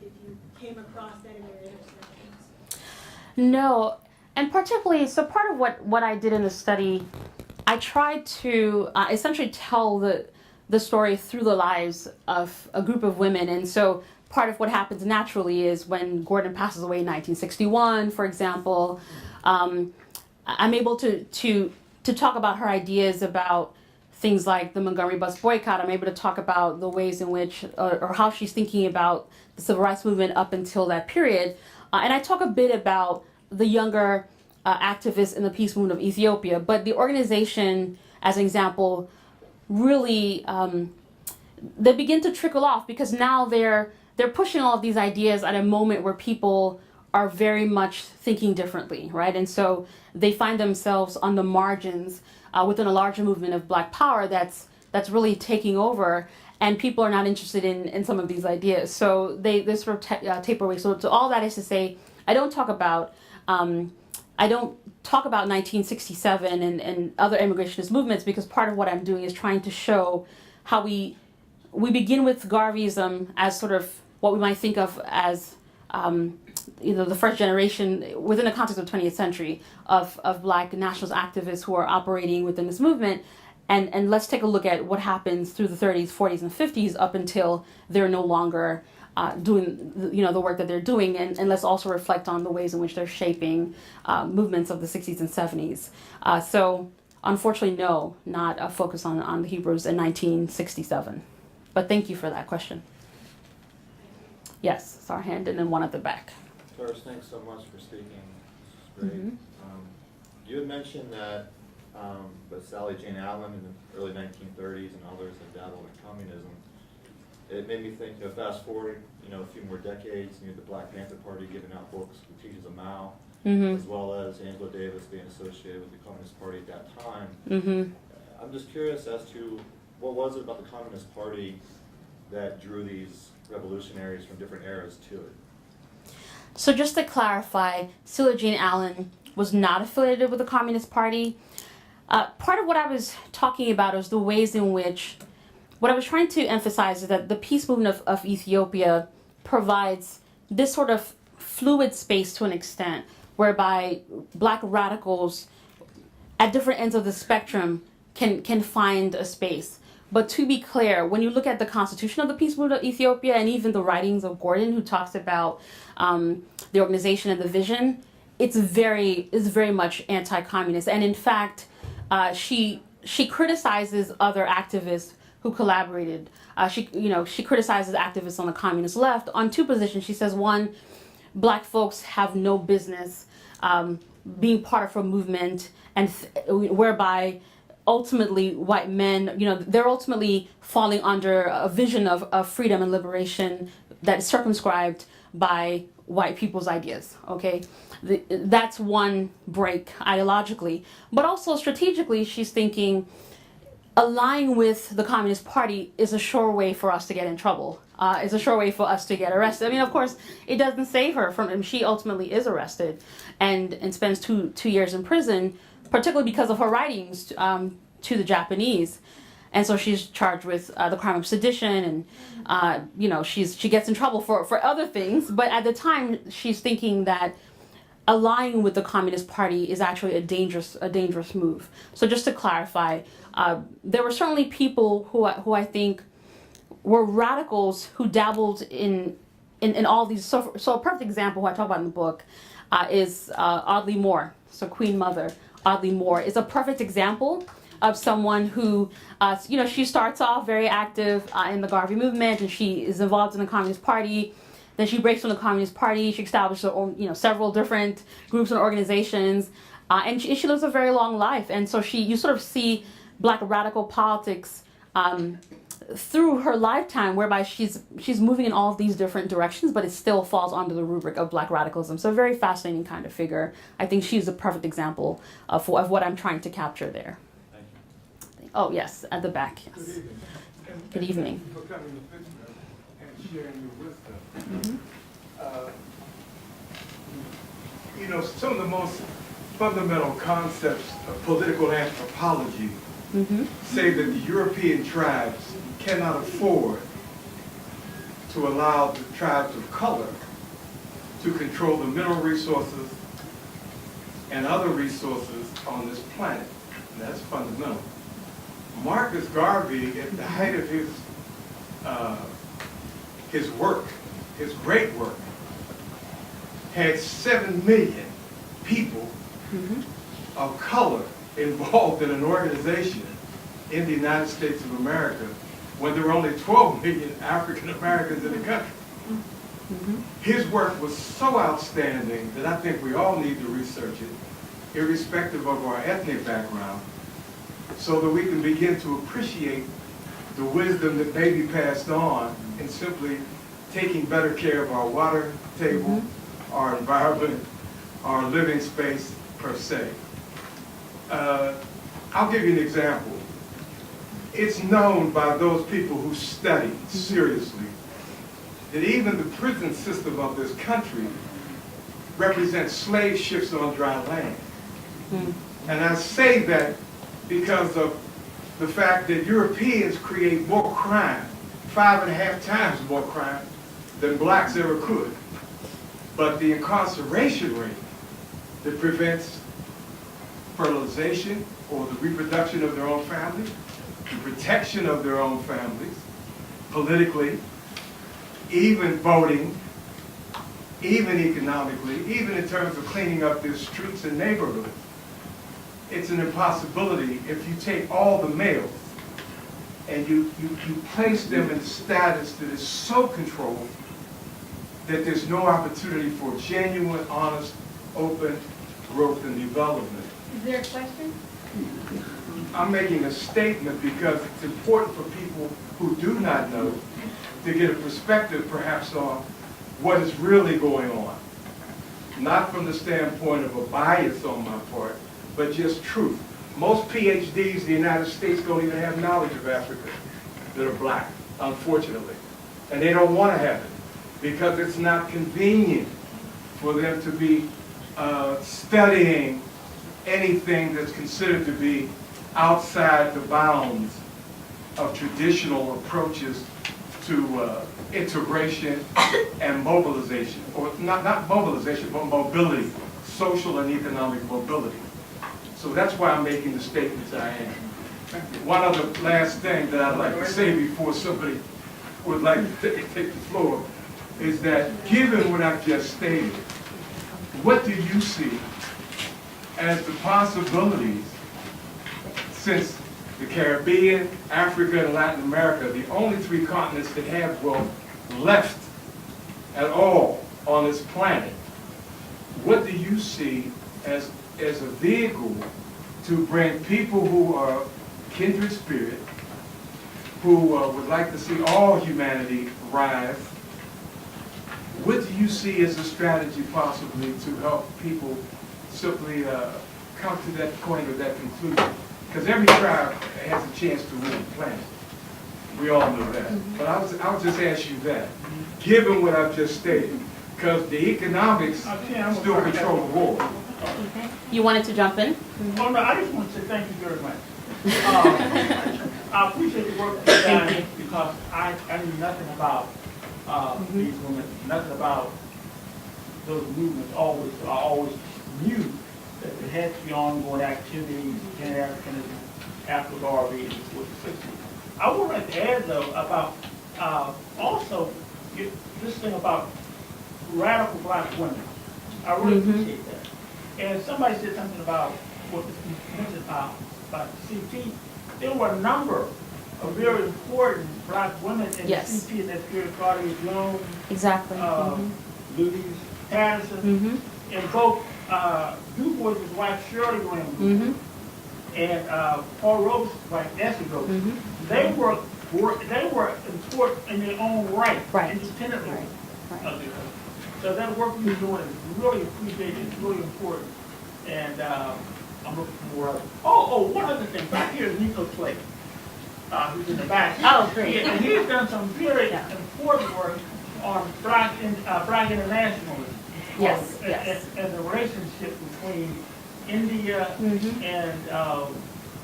if you came across that in your intersections. No. And particularly, so part of what I did in the study, I tried to essentially tell the story through the lives of a group of women. And so part of what happens naturally is when Gordon passes away in 1961, for example, I'm able to talk about her ideas about things like the Montgomery bus boycott. I'm able to talk about the ways in which, or how she's thinking about the civil rights movement up until that period. And I talk a bit about the younger activists in the peace movement of Ethiopia, but the organization, as an example, really they begin to trickle off because now they're pushing all of these ideas at a moment where people are very much thinking differently, right? And so they find themselves on the margins within a larger movement of Black power that's really taking over, and people are not interested in some of these ideas. So they sort of taper away. So all that is to say, I don't talk about 1967 and other immigrationist movements, because part of what I'm doing is trying to show how we begin with Garveyism as sort of what we might think of as the first generation within the context of the 20th century of Black nationalist activists who are operating within this movement. And let's take a look at what happens through the 30s, 40s, and 50s up until they're no longer doing the work that they're doing, and let's also reflect on the ways in which they're shaping movements of the 60s and 70s. So unfortunately, no, not a focus on the Hebrews in 1967. But thank you for that question. Yes, Sarhand, and then one at the back. First, thanks so much for speaking. This is great. You had mentioned that but Sally Jane Allen in the early 1930s and others had dabbled in communism. It made me think, fast forward, a few more decades, the Black Panther Party giving out books with teachings of Mao, as well as Angela Davis being associated with the Communist Party at that time. I'm just curious as to what was it about the Communist Party that drew these revolutionaries from different eras to it? So just to clarify, Sally Jane Allen was not affiliated with the Communist Party. Part of what I was talking about is the ways in which, what I was trying to emphasize is that the peace movement of Ethiopia provides this sort of fluid space to an extent, whereby Black radicals at different ends of the spectrum can find a space. But to be clear, when you look at the Constitution of the Peace Movement of Ethiopia and even the writings of Gordon, who talks about the organization and the vision, it's very much anti-communist. And in fact, she criticizes other activists who collaborated. She criticizes activists on the communist left on two positions. She says, one, black folks have no business being part of a movement, and whereby ultimately white men, they're ultimately falling under a vision of freedom and liberation that is circumscribed by white people's ideas. Okay, that's one break ideologically, but also strategically, she's thinking aligning with the Communist Party is a sure way for us to get in trouble. It's a sure way for us to get arrested. I mean, of course, it doesn't save her from. She ultimately is arrested, and spends two years in prison, particularly because of her writings to the Japanese, and so she's charged with the crime of sedition, and she gets in trouble for other things. But at the time, she's thinking that aligning with the Communist Party is actually a dangerous move. So just to clarify, there were certainly people who I think were radicals who dabbled in all these. So a perfect example who I talk about in the book is Audley Moore. So Queen Mother Audley Moore is a perfect example of someone who, she starts off very active in the Garvey movement, and she is involved in the Communist Party. Then she breaks from the Communist Party. She established her own, several different groups and organizations, and she lives a very long life. And so you sort of see black radical politics through her lifetime, whereby she's moving in all of these different directions, but it still falls under the rubric of black radicalism. So a very fascinating kind of figure. I think she's a perfect example of what I'm trying to capture there. Thank you. Oh yes, at the back. Yes. Good evening. Thank you for coming to Pittsburgh and sharing your wisdom. Some of the most fundamental concepts of political anthropology say that the European tribes cannot afford to allow the tribes of color to control the mineral resources and other resources on this planet. And that's fundamental. Marcus Garvey, at the height of his work, his great work, had 7 million people of color involved in an organization in the United States of America when there were only 12 million African Americans in the country. His work was so outstanding that I think we all need to research it, irrespective of our ethnic background, so that we can begin to appreciate the wisdom that may be passed on in simply taking better care of our water table, our environment, our living space per se. I'll give you an example. It's known by those people who study seriously that even the prison system of this country represents slave ships on dry land. And I say that because of the fact that Europeans create more crime, 5.5 times more crime than blacks ever could. But the incarceration rate that prevents fertilization or the reproduction of their own families, the protection of their own families, politically, even voting, even economically, even in terms of cleaning up their streets and neighborhoods. It's an impossibility if you take all the males and you place them in a status that is so controlled that there's no opportunity for genuine, honest, open growth and development. Is there a question? I'm making a statement because it's important for people who do not know to get a perspective perhaps on what is really going on. Not from the standpoint of a bias on my part, but just truth. Most PhDs in the United States don't even have knowledge of Africa that are black, unfortunately. And they don't want to have it because it's not convenient for them to be studying anything that's considered to be outside the bounds of traditional approaches to integration and mobilization, or not mobilization, but mobility, social and economic mobility. So that's why I'm making the statements I am. One other last thing that I'd like to say before somebody would like to take the floor is that given what I've just stated, what do you see as the possibilities, since the Caribbean, Africa, and Latin America, the only three continents that have wealth left at all on this planet, what do you see as a vehicle to bring people who are kindred spirit, who would like to see all humanity rise? What do you see as a strategy possibly to help people simply come to that point or that conclusion? Because every tribe has a chance to rule the planet. We all know that. But I'll just ask you that, given what I've just stated, because the economics still control the war. Okay. You wanted to jump in? Oh, no, I just want to say thank you very much. I appreciate the work you've done because I knew nothing about these women, nothing about those movements. I always knew that there had to be ongoing activities, PanAfricanism, after Garvey, and before the 60s. I would like to add, though, about also this thing about radical black women. I really appreciate that. And somebody said something about what you mentioned about CP. There were a number of very important black women in CP in that period. Claudia Jones, Exactly. Louise Patterson, and both Du Bois' wife Shirley Graham and Paul Robeson's wife Nancy Robeson. They were important in their own right, independently of the other. So that work you're doing is really appreciated, it's really important, and I'm looking for more of it. One other thing, back here is Nico Clay, who's in the back. Oh, great. And he's done some very important work on Black Internationalism. Yes, and the relationship between India and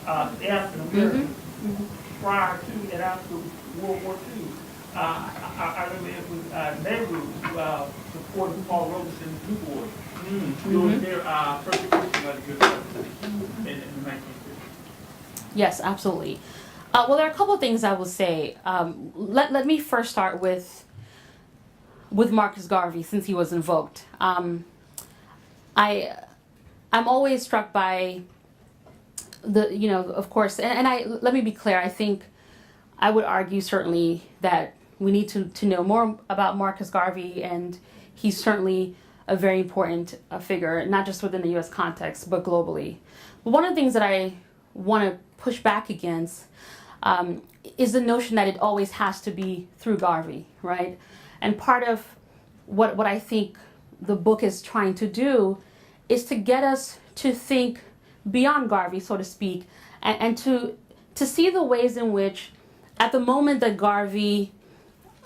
African Americans prior to and after World War II. I remember it was Nehru supported Paul Robeson and Du Bois during their persecution of the good in the 1950s. Yes, absolutely. Well, there are a couple of things I will say. Let me first start with Marcus Garvey, since he was invoked. I'm always struck by of course, and let me be clear. I think I would argue certainly that we need to know more about Marcus Garvey, and he's certainly a very important figure, not just within the U.S. context, but globally. But one of the things that I want to push back against is the notion that it always has to be through Garvey, right? And part of what I think the book is trying to do is to get us to think beyond Garvey, so to speak, and to see the ways in which, at the moment that Garvey,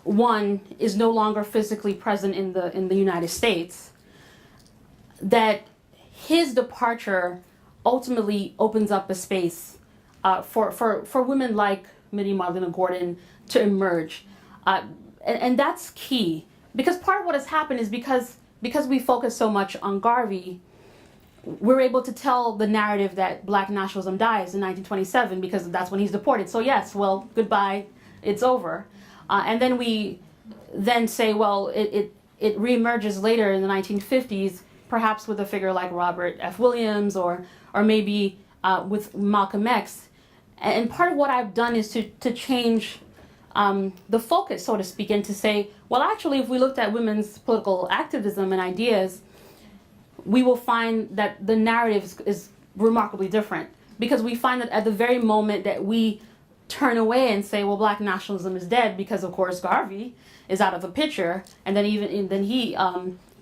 one, is no longer physically present in the United States, that his departure ultimately opens up a space for women like Minnie Marlena Gordon to emerge. And that's key, because part of what has happened is because we focus so much on Garvey, we're able to tell the narrative that Black nationalism dies in 1927 because that's when he's deported. So yes, well, goodbye, it's over. And then we then say, well, it reemerges later in the 1950s, perhaps with a figure like Robert F. Williams or maybe with Malcolm X. And part of what I've done is to change the focus, so to speak, and to say, well, actually, if we looked at women's political activism and ideas, we will find that the narrative is remarkably different, because we find that at the very moment that we turn away and say, well, Black nationalism is dead because, of course, Garvey is out of the picture, and then he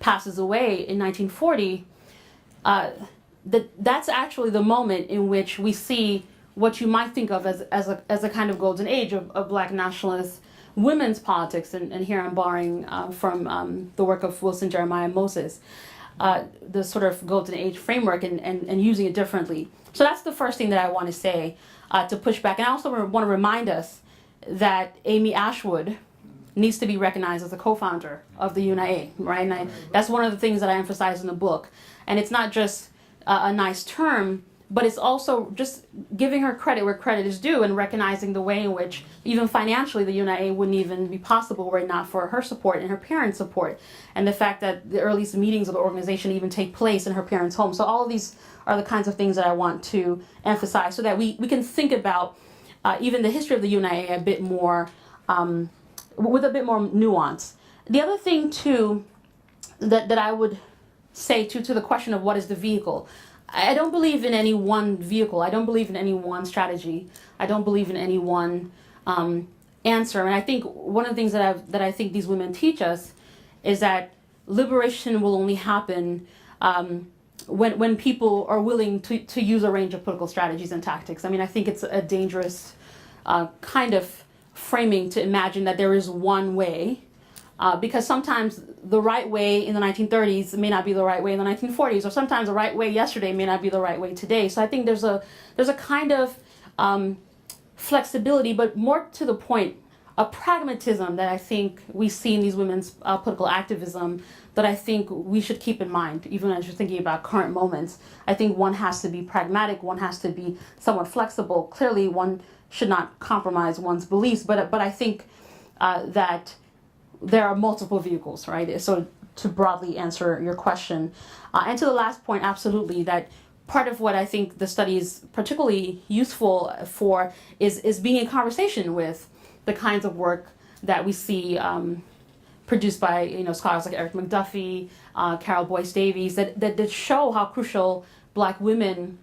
passes away in 1940, that's actually the moment in which we see what you might think of as a kind of golden age of Black nationalist women's politics, and here I'm borrowing from the work of Wilson Jeremiah Moses, the sort of golden age framework and using it differently. So that's the first thing that I want to say to push back. And I also want to remind us that Amy Ashwood needs to be recognized as a co-founder of the UNIA, right? And that's one of the things that I emphasize in the book. And it's not just a nice term, but it's also just giving her credit where credit is due and recognizing the way in which even financially the UNIA wouldn't even be possible were it not for her support and her parents' support, and the fact that the earliest meetings of the organization even take place in her parents' home. So all of these are the kinds of things that I want to emphasize so that we can think about even the history of the UNIA a bit more, with a bit more nuance. The other thing too that I would say to the question of what is the vehicle, I don't believe in any one vehicle. I don't believe in any one strategy. I don't believe in any one answer. And I think one of the things that I think these women teach us is that liberation will only happen when people are willing to use a range of political strategies and tactics. I mean, I think it's a dangerous kind of framing to imagine that there is one way, because sometimes the right way in the 1930s may not be the right way in the 1940s, or sometimes the right way yesterday may not be the right way today. So I think there's a kind of flexibility, but more to the point, a pragmatism that I think we see in these women's political activism that I think we should keep in mind, even as you're thinking about current moments. I think one has to be pragmatic, one has to be somewhat flexible. Clearly, one should not compromise one's beliefs, but I think that there are multiple vehicles, right? So to broadly answer your question. And to the last point, absolutely, that part of what I think the study is particularly useful for is being in conversation with the kinds of work that we see produced by scholars like Eric McDuffie, Carol Boyce Davies, that show how crucial Black women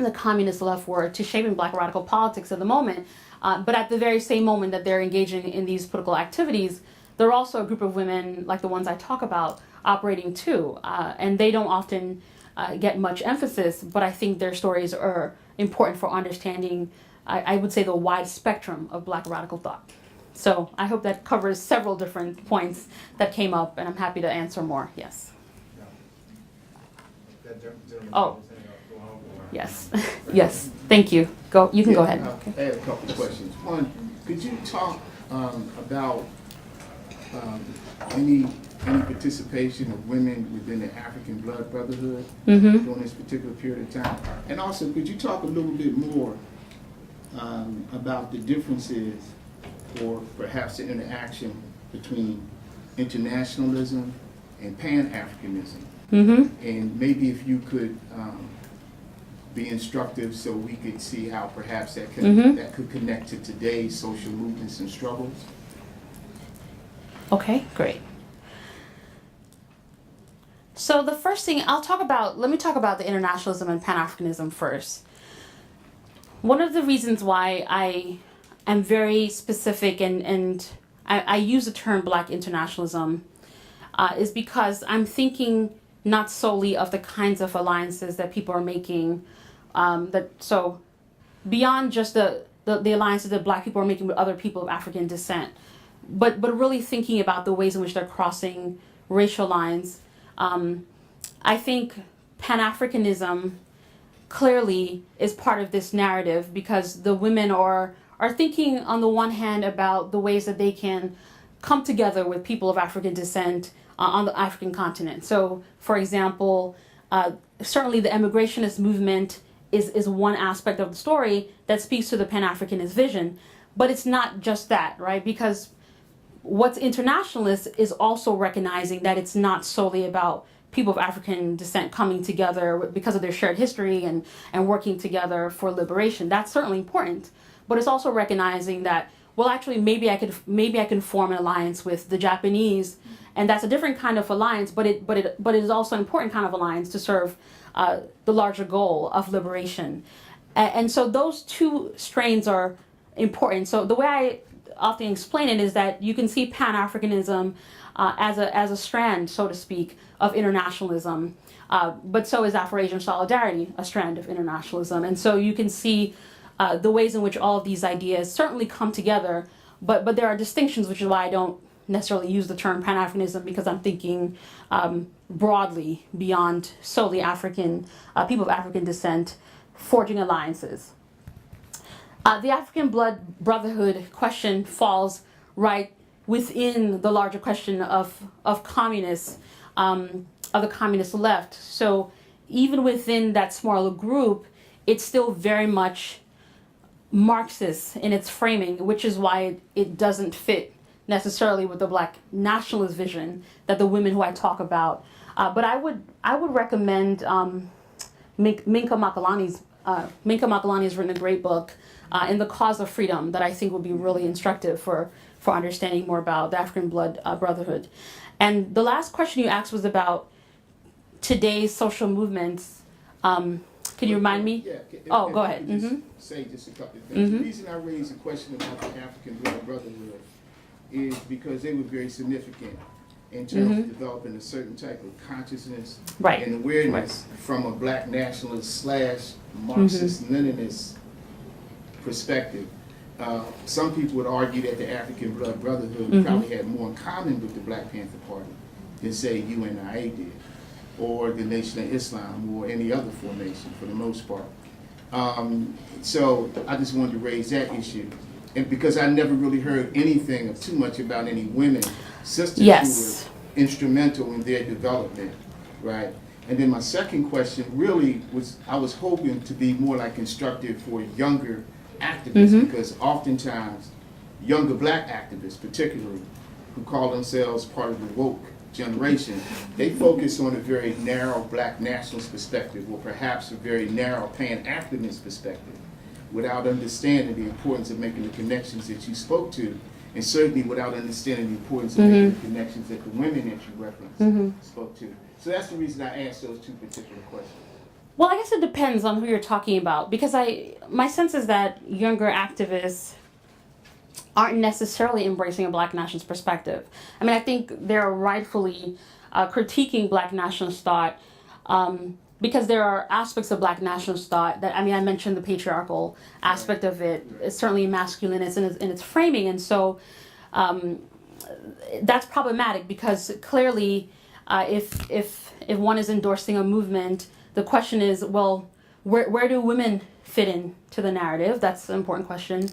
in the communist left were to shaping Black radical politics at the moment. But at the very same moment that they're engaging in these political activities, there are also a group of women like the ones I talk about operating too, and they don't often get much emphasis, but I think their stories are important for understanding, I would say, the wide spectrum of Black radical thought. So I hope that covers several different points that came up, and I'm happy to answer more. Yes. Oh. Yes. Yes. Thank you. Go. You can go ahead. I have a couple of questions. One, could you talk about any participation of women within the African Blood Brotherhood during this particular period of time? And also, could you talk a little bit more about the differences or perhaps the interaction between internationalism and PanAfricanism? And maybe if you could be instructive so we could see how perhaps that could connect to today's social movements and struggles. Okay, great. So the first thing let me talk about the internationalism and Pan-Africanism first. One of the reasons why I am very specific and I use the term Black internationalism is because I'm thinking not solely of the kinds of alliances that people are making, so beyond just the alliances that Black people are making with other people of African descent, but really thinking about the ways in which they're crossing racial lines. I think Pan-Africanism clearly is part of this narrative because the women are thinking on the one hand about the ways that they can come together with people of African descent on the African continent. So, for example, certainly the emigrationist movement is one aspect of the story that speaks to the Pan-Africanist vision, but it's not just that, right? Because what's internationalist is also recognizing that it's not solely about people of African descent coming together because of their shared history and working together for liberation. That's certainly important, but it's also recognizing that, well, actually, maybe I can form an alliance with the Japanese, and that's a different kind of alliance, but it is also an important kind of alliance to serve the larger goal of liberation. And so those two strains are important. So the way I often explain it is that you can see Pan-Africanism as a strand, so to speak, of internationalism, but so is Afro-Asian solidarity a strand of internationalism. And so you can see the ways in which all of these ideas certainly come together, but there are distinctions, which is why I don't necessarily use the term Pan-Africanism, because I'm thinking broadly beyond solely African, people of African descent forging alliances. The African Blood Brotherhood question falls right within the larger question of communists, of the communist left. So even within that smaller group, it's still very much Marxist in its framing, which is why it doesn't fit necessarily with the Black nationalist vision that the women who I talk about. But I would recommend Minka Makalani's. Minka Makalani has written a great book, In the Cause of Freedom, that I think will be really instructive for understanding more about the African Blood Brotherhood. And the last question you asked was about today's social movements. Can you remind me? Yeah. Go ahead. Say just a couple of things. The reason I raised the question about the African Blood Brotherhood is because they were very significant in terms of developing a certain type of consciousness and awareness from a Black nationalist / Marxist-Leninist perspective. Some people would argue that the African Blood Brotherhood probably had more in common with the Black Panther Party than, say, UNIA did, or the Nation of Islam, or any other formation for the most part. So I just wanted to raise that issue. And because I never really heard anything of too much about any women, sisters who were instrumental in their development, right? And then my second question really was, I was hoping to be more like instructive for younger activists, because oftentimes younger Black activists particularly, who call themselves part of the woke generation, they focus on a very narrow Black nationalist perspective, or perhaps a very narrow Pan-Africanist perspective, without understanding the importance of making the connections that you spoke to, and certainly without understanding the importance of making the connections that the women that you referenced spoke to. So that's the reason I asked those two particular questions. Well, I guess it depends on who you're talking about, because my sense is that younger activists aren't necessarily embracing a Black nationalist perspective. I mean, I think they're rightfully critiquing Black nationalist thought, because there are aspects of Black nationalist thought that, I mean, I mentioned the patriarchal aspect of it. It's certainly masculine in its framing, and so that's problematic, because clearly, if one is endorsing a movement, the question is, well, where do women fit into the narrative? That's an important question.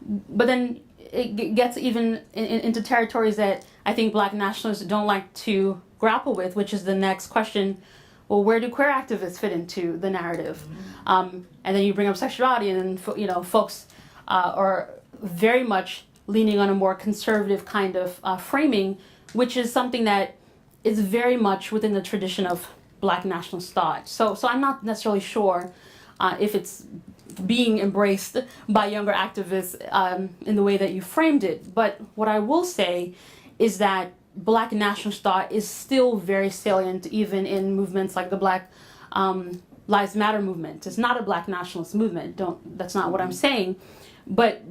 But then it gets even into territories that I think Black nationalists don't like to grapple with, which is the next question. Well, where do queer activists fit into the narrative? And then you bring up sexuality, and then folks are very much leaning on a more conservative kind of framing, which is something that is very much within the tradition of Black nationalist thought. So I'm not necessarily sure if it's being embraced by younger activists in the way that you framed it. But what I will say is that Black nationalist thought is still very salient, even in movements like the Black Lives Matter movement. It's not a Black nationalist movement. That's not what I'm saying. But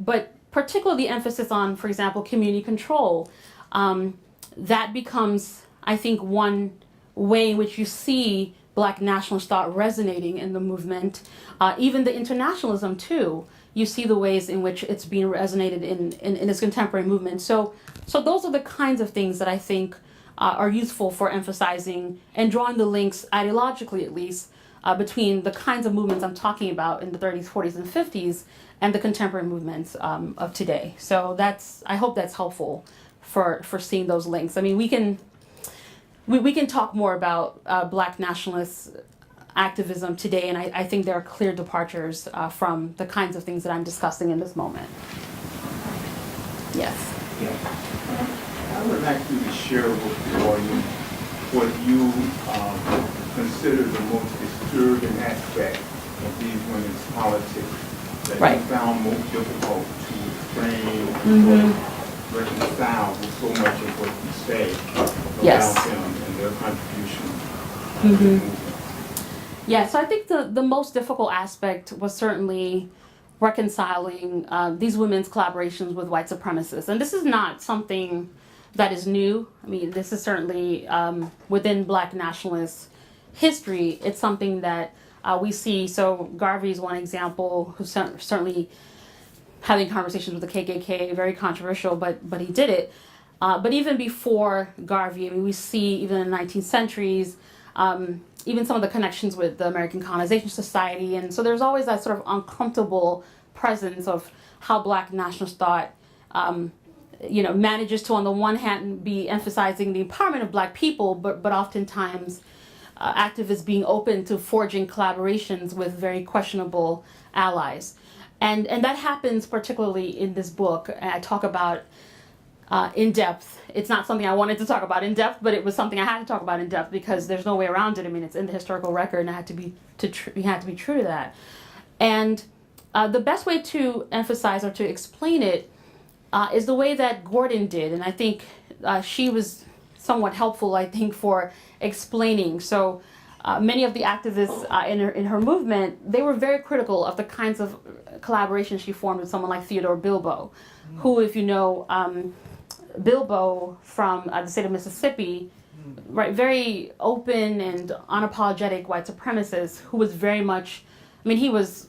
particularly the emphasis on, for example, community control, that becomes, I think, one way in which you see Black nationalist thought resonating in the movement. Even the internationalism too, you see the ways in which it's being resonated in its contemporary movement. So those are the kinds of things that I think are useful for emphasizing and drawing the links, ideologically at least, between the kinds of movements I'm talking about in the 30s, 40s, and 50s and the contemporary movements of today. So I hope that's helpful for seeing those links. I mean, we can talk more about Black nationalist activism today, and I think there are clear departures from the kinds of things that I'm discussing in this moment. Yes. Yeah. I would like you to share with the audience what you consider the most disturbing aspect of these women's politics that you found most difficult to explain or reconcile with so much of what you say about them and their contribution to the movement. Yeah, so I think the most difficult aspect was certainly reconciling these women's collaborations with white supremacists. And this is not something that is new. I mean, this is certainly within Black nationalist history. It's something that we see. So Garvey is one example, who's certainly having conversations with the KKK, very controversial, but he did it. But even before Garvey, I mean, we see even in the 19th centuries, even some of the connections with the American Colonization Society. And so there's always that sort of uncomfortable presence of how Black nationalist thought, manages to, on the one hand, be emphasizing the empowerment of Black people, but oftentimes activists being open to forging collaborations with very questionable allies. And that happens particularly in this book. I talk about in depth. It's not something I wanted to talk about in depth, but it was something I had to talk about in depth because there's no way around it. I mean, it's in the historical record, and I had to be true to that. And the best way to emphasize or to explain it is the way that Gordon did, and I think she was somewhat helpful, I think, for explaining. So many of the activists in her movement, they were very critical of the kinds of collaborations she formed with someone like Theodore Bilbo, who, if you know, Bilbo from the state of Mississippi, right, very open and unapologetic white supremacist who was very much, I mean, he was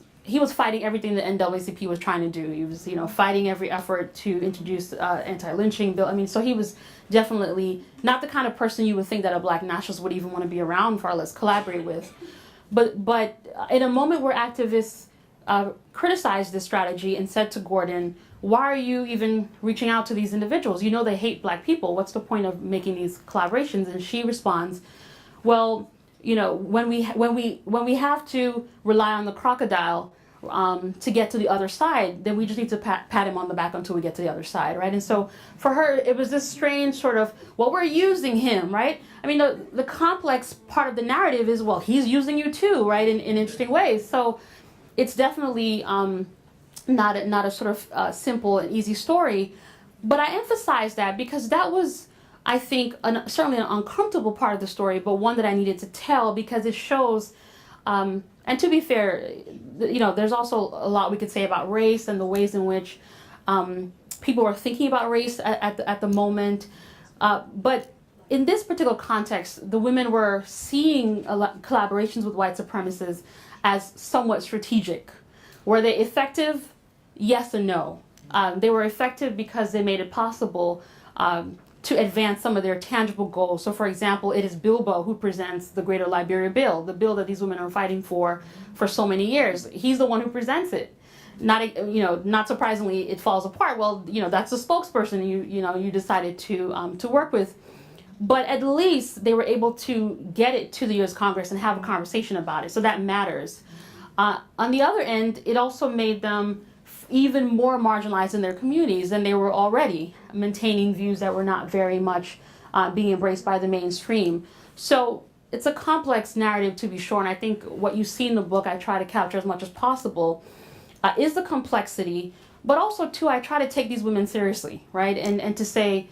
fighting everything the NAACP was trying to do. He was, fighting every effort to introduce anti-lynching bill. I mean, so he was definitely not the kind of person you would think that a black nationalist would even want to be around, far less collaborate with. But in a moment where activists criticized this strategy and said to Gordon, why are you even reaching out to these individuals? You know they hate black people. What's the point of making these collaborations? And she responds, well, when we have to rely on the crocodile to get to the other side, then we just need to pat him on the back until we get to the other side, right? And so for her, it was this strange sort of, well, we're using him, right? I mean, the complex part of the narrative is, well, he's using you too, right, in interesting ways. So it's definitely not a sort of simple and easy story. But I emphasize that because that was, I think, certainly an uncomfortable part of the story, but one that I needed to tell because it shows, and to be fair, there's also a lot we could say about race and the ways in which people are thinking about race at the moment. But in this particular context, the women were seeing collaborations with white supremacists as somewhat strategic. Were they effective? Yes and no. They were effective because they made it possible to advance some of their tangible goals. So, for example, it is Bilbo who presents the Greater Liberia Bill, the bill that these women are fighting for so many years. He's the one who presents it. Not surprisingly, it falls apart. Well, that's the spokesperson you decided to work with. But at least they were able to get it to the U.S. Congress and have a conversation about it. So that matters. On the other end, it also made them even more marginalized in their communities than they were already, maintaining views that were not very much being embraced by the mainstream. So it's a complex narrative, to be sure, and I think what you see in the book I try to capture as much as possible is the complexity, but also, too, I try to take these women seriously, right? And to say,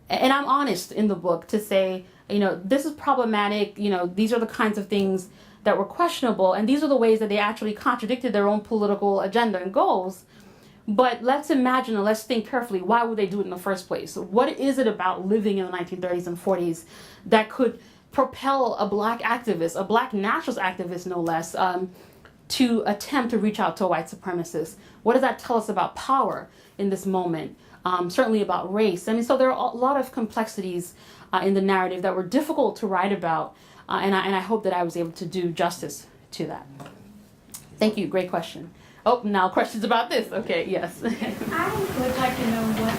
and I'm honest in the book, to say, this is problematic, these are the kinds of things that were questionable, and these are the ways that they actually contradicted their own political agenda and goals. But let's imagine and let's think carefully, why would they do it in the first place? What is it about living in the 1930s and 40s that could propel a black activist, a black nationalist activist no less, to attempt to reach out to a white supremacist? What does that tell us about power in this moment? Certainly about race. I mean, so there are a lot of complexities in the narrative that were difficult to write about, and I hope that I was able to do justice to that. Thank you. Great question. Oh, now questions about this. Okay, yes. I would like to know what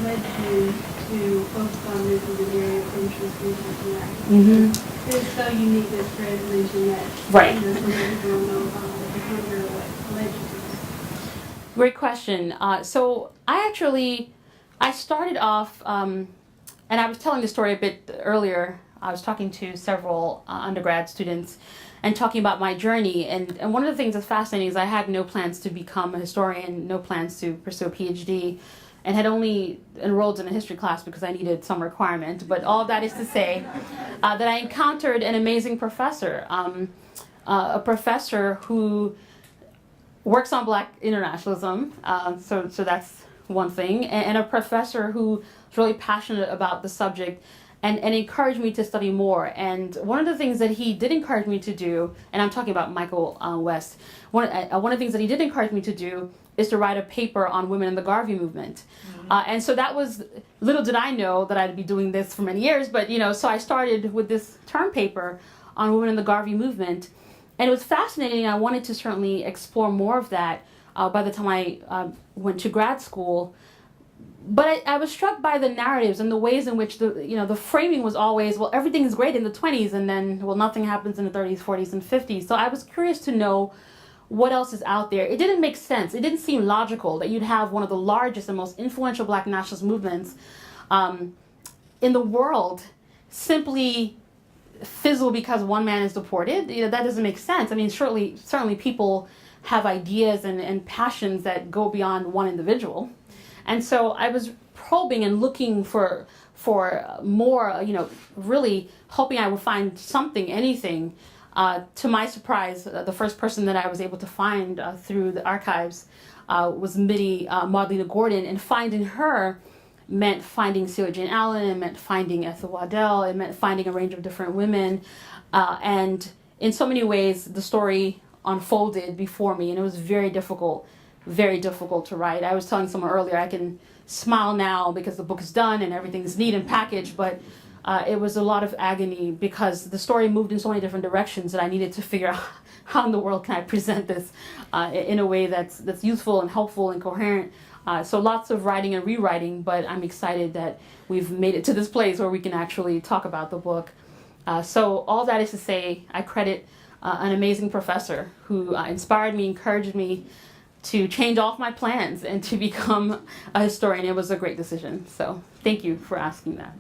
led you to focus on this as an area of interest in African. It's so unique, as Fred mentioned, that right. Some people don't know what led you to that. Great question. So I started off, and I was telling the story a bit earlier. I was talking to several undergrad students and talking about my journey. And one of the things that's fascinating is I had no plans to become a historian, no plans to pursue a PhD, and had only enrolled in a history class because I needed some requirement. But all of that is to say that I encountered an amazing professor, a professor who works on Black internationalism, so that's one thing, and a professor who is really passionate about the subject and encouraged me to study more. And one of the things that he did encourage me to do, and I'm talking about Michael West, one of the things that he did encourage me to do is to write a paper on women in the Garvey movement. And so that was, little did I know that I'd be doing this for many years, but so I started with this term paper on women in the Garvey movement. And it was fascinating. I wanted to certainly explore more of that by the time I went to grad school. but I was struck by the narratives and the ways in which the framing was always, well, everything is great in the 20s, and then, well, nothing happens in the 30s, 40s, and 50s. So I was curious to know what else is out there. It didn't make sense. It didn't seem logical that you'd have one of the largest and most influential Black nationalist movements in the world simply fizzle because one man is deported. That doesn't make sense. I mean, certainly people have ideas and passions that go beyond one individual. And so I was probing and looking for more, really hoping I would find something, anything. To my surprise, the first person that I was able to find through the archives was Mitty Maudlina Gordon, and finding her meant finding Celia Jane Allen, it meant finding Ethel Waddell, it meant finding a range of different women, and in so many ways the story unfolded before me, and it was very difficult to write. I was telling someone earlier, I can smile now because the book is done and everything's neat and packaged, but it was a lot of agony because the story moved in so many different directions that I needed to figure out how in the world can I present this in a way that's useful and helpful and coherent. So lots of writing and rewriting, but I'm excited that we've made it to this place where we can actually talk about the book. So all that is to say, I credit an amazing professor who inspired me, encouraged me to change off my plans and to become a historian. It was a great decision. So thank you for asking that.